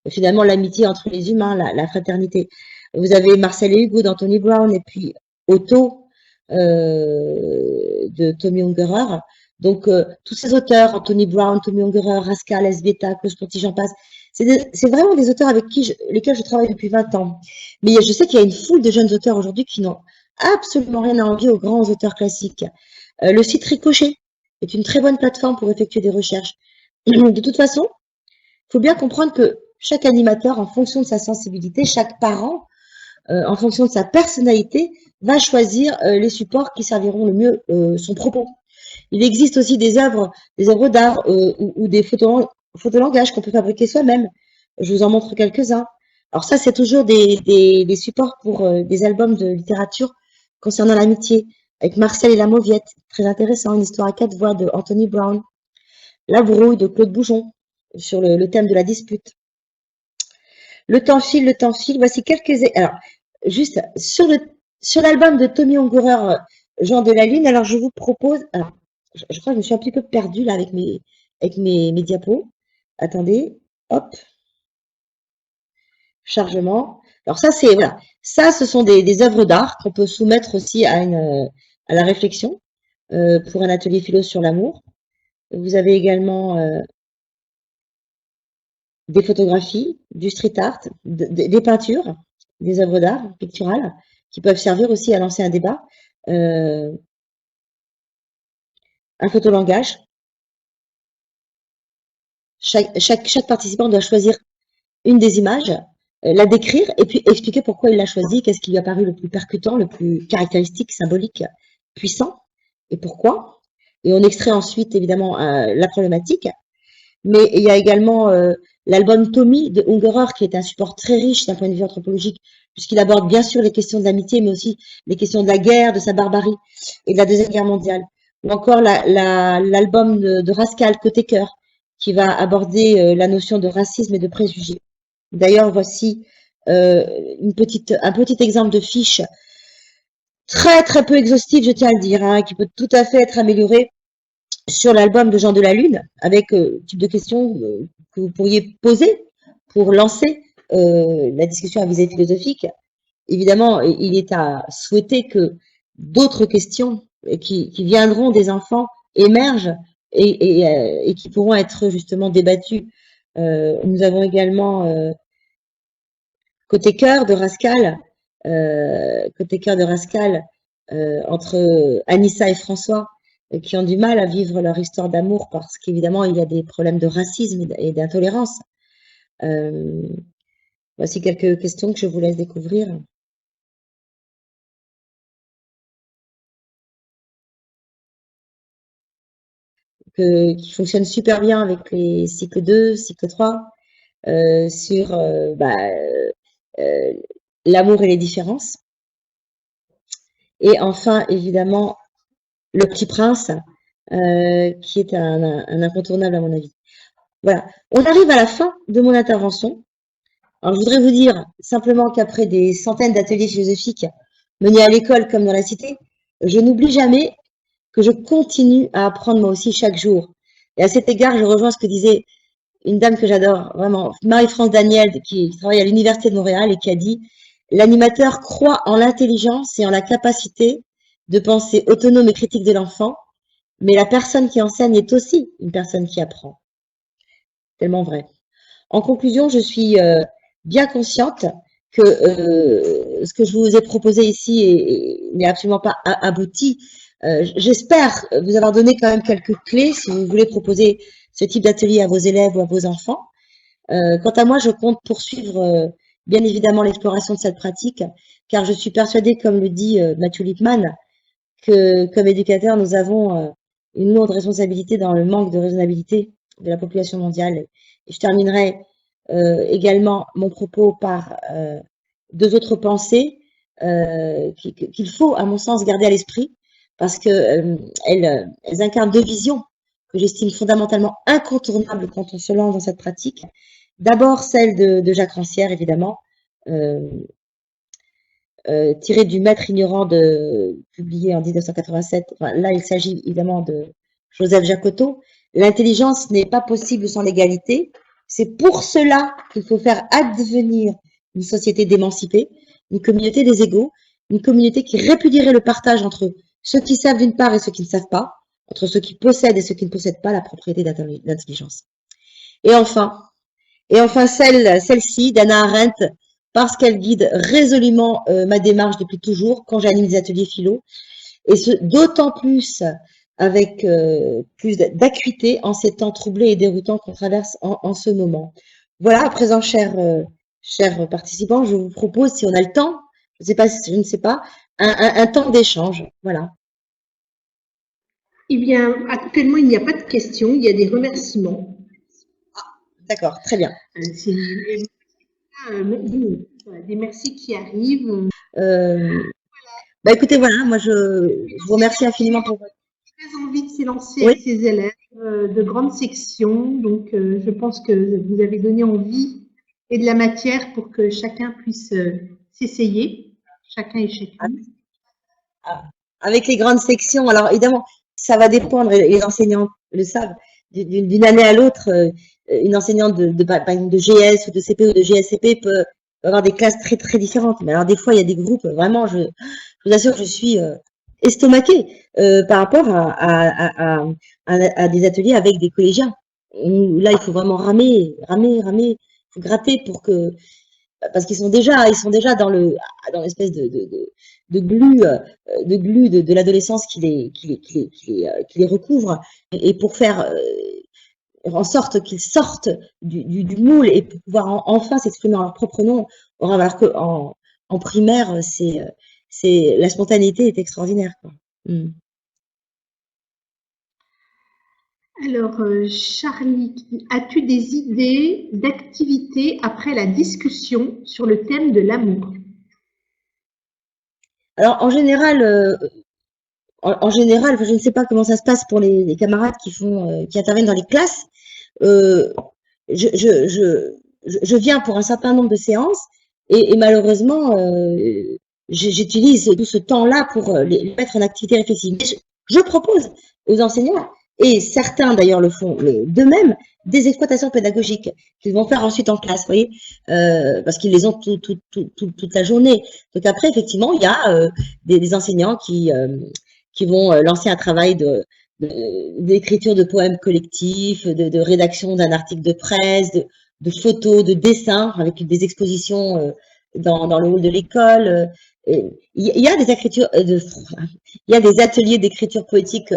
Finalement, l'amitié entre les humains, la fraternité. Vous avez Marcel et Hugo d'Anthony Brown et puis Otto de Tommy Ungerer. Donc, tous ces auteurs, Anthony Brown, Tommy Ungerer, Rascal, Elzbieta, Klaus Ponty, j'en passe, c'est vraiment des auteurs avec lesquels je travaille depuis 20 ans. Mais je sais qu'il y a une foule de jeunes auteurs aujourd'hui qui n'ont absolument rien à envier aux grands auteurs classiques. Le site Ricochet est une très bonne plateforme pour effectuer des recherches. De toute façon, il faut bien comprendre que chaque animateur, en fonction de sa sensibilité, chaque parent, en fonction de sa personnalité, va choisir les supports qui serviront le mieux son propos. Il existe aussi des œuvres d'art ou des photolangages qu'on peut fabriquer soi-même. Je vous en montre quelques-uns. Alors ça, c'est toujours des supports pour des albums de littérature concernant l'amitié, avec Marcel et la Mauviette, très intéressant, une histoire à 4 voix de Anthony Brown. La brouille de Claude Boujon, sur le thème de la dispute. Le temps file, voici quelques... Alors, juste sur l'album de Tommy Ungerer, Jean de la Lune, alors je vous propose... Alors, je crois que je me suis un petit peu perdue là avec mes diapos. Attendez, hop. Chargement. Alors ça, c'est... Voilà. Ça, ce sont des œuvres d'art qu'on peut soumettre aussi à la réflexion pour un atelier philo sur l'amour. Vous avez également des photographies, du street art, des peintures, des œuvres d'art picturales qui peuvent servir aussi à lancer un débat. Un photolangage. Chaque participant doit choisir une des images, la décrire et puis expliquer pourquoi il l'a choisie, qu'est-ce qui lui a paru le plus percutant, le plus caractéristique, symbolique, puissant et pourquoi. Et on extrait ensuite évidemment la problématique. Mais il y a également l'album Tommy de Ungerer qui est un support très riche d'un point de vue anthropologique puisqu'il aborde bien sûr les questions de l'amitié mais aussi les questions de la guerre, de sa barbarie et de la Deuxième Guerre mondiale. Ou encore l'album de Rascal, Côté cœur, qui va aborder la notion de racisme et de préjugés. D'ailleurs, voici un petit exemple de fiche très peu exhaustive, je tiens à le dire, hein, qui peut tout à fait être améliorée sur l'album de Jean de la Lune, avec le type de questions que vous pourriez poser pour lancer la discussion à visée philosophique. Évidemment, il est à souhaiter que d'autres questions qui viendront des enfants émergent et qui pourront être justement débattues. Nous avons également Côté cœur de Rascal, entre Anissa et François, qui ont du mal à vivre leur histoire d'amour parce qu'évidemment, il y a des problèmes de racisme et d'intolérance. Voici quelques questions que je vous laisse découvrir. Qui fonctionnent super bien avec les cycles 2, cycle 3, sur l'amour et les différences. Et enfin, évidemment, Le Petit Prince, qui est un incontournable à mon avis. Voilà, on arrive à la fin de mon intervention. Alors, je voudrais vous dire simplement qu'après des centaines d'ateliers philosophiques menés à l'école comme dans la cité, je n'oublie jamais que je continue à apprendre moi aussi chaque jour. Et à cet égard, je rejoins ce que disait une dame que j'adore, vraiment, Marie-France Daniel, qui travaille à l'Université de Montréal et qui a dit « L'animateur croit en l'intelligence et en la capacité de pensée autonome et critique de l'enfant, mais la personne qui enseigne est aussi une personne qui apprend. » Tellement vrai. En conclusion, je suis bien consciente que ce que je vous ai proposé ici n'est absolument pas abouti. J'espère vous avoir donné quand même quelques clés si vous voulez proposer ce type d'atelier à vos élèves ou à vos enfants. Quant à moi, je compte poursuivre bien évidemment l'exploration de cette pratique, car je suis persuadée, comme le dit Mathieu Lippmann, que comme éducateurs, nous avons une lourde responsabilité dans le manque de raisonnabilité de la population mondiale. Et je terminerai également mon propos par deux autres pensées qu'il faut, à mon sens, garder à l'esprit, parce qu'elles incarnent deux visions que j'estime fondamentalement incontournables quand on se lance dans cette pratique. D'abord, celle de Jacques Rancière, évidemment, tirée du Maître ignorant publié en 1987. Enfin, là, il s'agit évidemment de Joseph Jacotot. L'intelligence n'est pas possible sans l'égalité. C'est pour cela qu'il faut faire advenir une société d'émancipés, une communauté des égaux, une communauté qui répudierait le partage entre ceux qui savent d'une part et ceux qui ne savent pas, entre ceux qui possèdent et ceux qui ne possèdent pas la propriété d'intelligence. Et enfin celle-ci, d'Hannah Arendt, parce qu'elle guide résolument ma démarche depuis toujours quand j'anime des ateliers philo, et d'autant plus avec plus d'acuité en ces temps troublés et déroutants qu'on traverse en ce moment. Voilà, à présent, chers participants, je vous propose, si on a le temps, je ne sais pas, un temps d'échange. Voilà. Eh bien, actuellement, il n'y a pas de questions, il y a des remerciements. D'accord, très bien. Des merci qui arrivent. Bah écoutez, voilà, moi je vous remercie infiniment pour votre... Très envie de s'élancer avec ses élèves de grandes sections, donc je pense que vous avez donné envie et de la matière pour que chacun puisse s'essayer, chacun et chacune. Avec les grandes sections, alors évidemment, ça va dépendre, et les enseignants le savent, d'une année à l'autre, une enseignante par exemple de GS ou de CP ou de GSCP peut avoir des classes très différentes. Mais alors des fois, il y a des groupes, vraiment, je vous assure que je suis estomaqué par rapport à des ateliers avec des collégiens. Là, il faut vraiment ramer, il faut gratter pour que, parce qu'ils sont déjà dans l'espèce de glu de l'adolescence qui les recouvre, et pour faire en sorte qu'ils sortent du moule et pour pouvoir enfin s'exprimer en leur propre nom. Alors qu'en primaire, la spontanéité est extraordinaire, quoi. Alors, Charlie, as-tu des idées d'activités après la discussion sur le thème de l'amour? Alors, en général, je ne sais pas comment ça se passe pour les camarades qui interviennent dans les classes. Je viens pour un certain nombre de séances et malheureusement, j'utilise tout ce temps-là pour les mettre en activité réflexive. Je propose aux enseignants, et certains d'ailleurs le font d'eux-mêmes, des exploitations pédagogiques qu'ils vont faire ensuite en classe, vous voyez, parce qu'ils les ont toute la journée. Donc après, effectivement, il y a des enseignants qui vont lancer un travail d'écriture de poèmes collectifs, de rédaction d'un article de presse, de photos, de dessins, avec des expositions dans le hall de l'école. Il y a des écritures, il y a des ateliers d'écriture poétique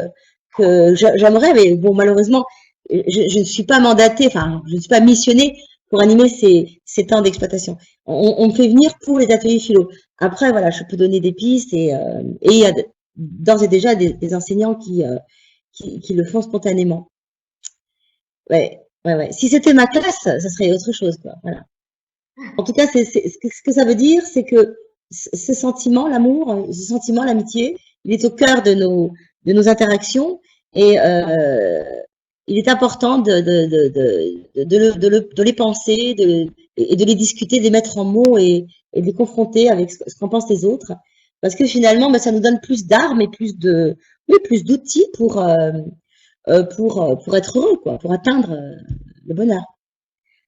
que j'aimerais, mais bon, malheureusement, je ne suis pas mandatée, enfin, je ne suis pas missionnée pour animer ces temps d'exploitation. On me fait venir pour les ateliers philo. Après, voilà, je peux donner des pistes et il y a d'ores et déjà des enseignants qui le font spontanément. Ouais. Si c'était ma classe, ça serait autre chose, quoi. Voilà. En tout cas, ce que ça veut dire, c'est que ce sentiment, l'amour, ce sentiment, l'amitié, il est au cœur de nos interactions et il est important de les penser et de les discuter, de les mettre en mots et de les confronter avec ce qu'en pensent les autres. Parce que finalement, ça nous donne plus d'armes et plus d'outils pour être heureux, quoi, pour atteindre le bonheur.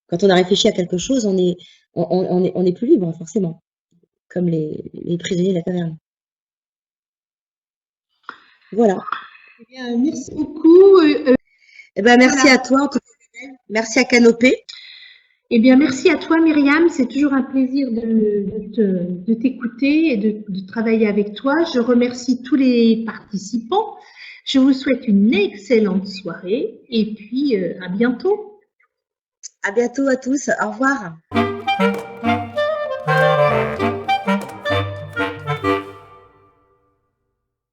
Quand on a réfléchi à quelque chose, on est plus libre, forcément, comme les prisonniers de la caverne. Voilà. Eh bien, merci beaucoup. Merci à toi, en tout cas. Merci à Canopée. Eh bien, merci à toi, Myriam. C'est toujours un plaisir de t'écouter et de travailler avec toi. Je remercie tous les participants. Je vous souhaite une excellente soirée et puis à bientôt. À bientôt à tous. Au revoir.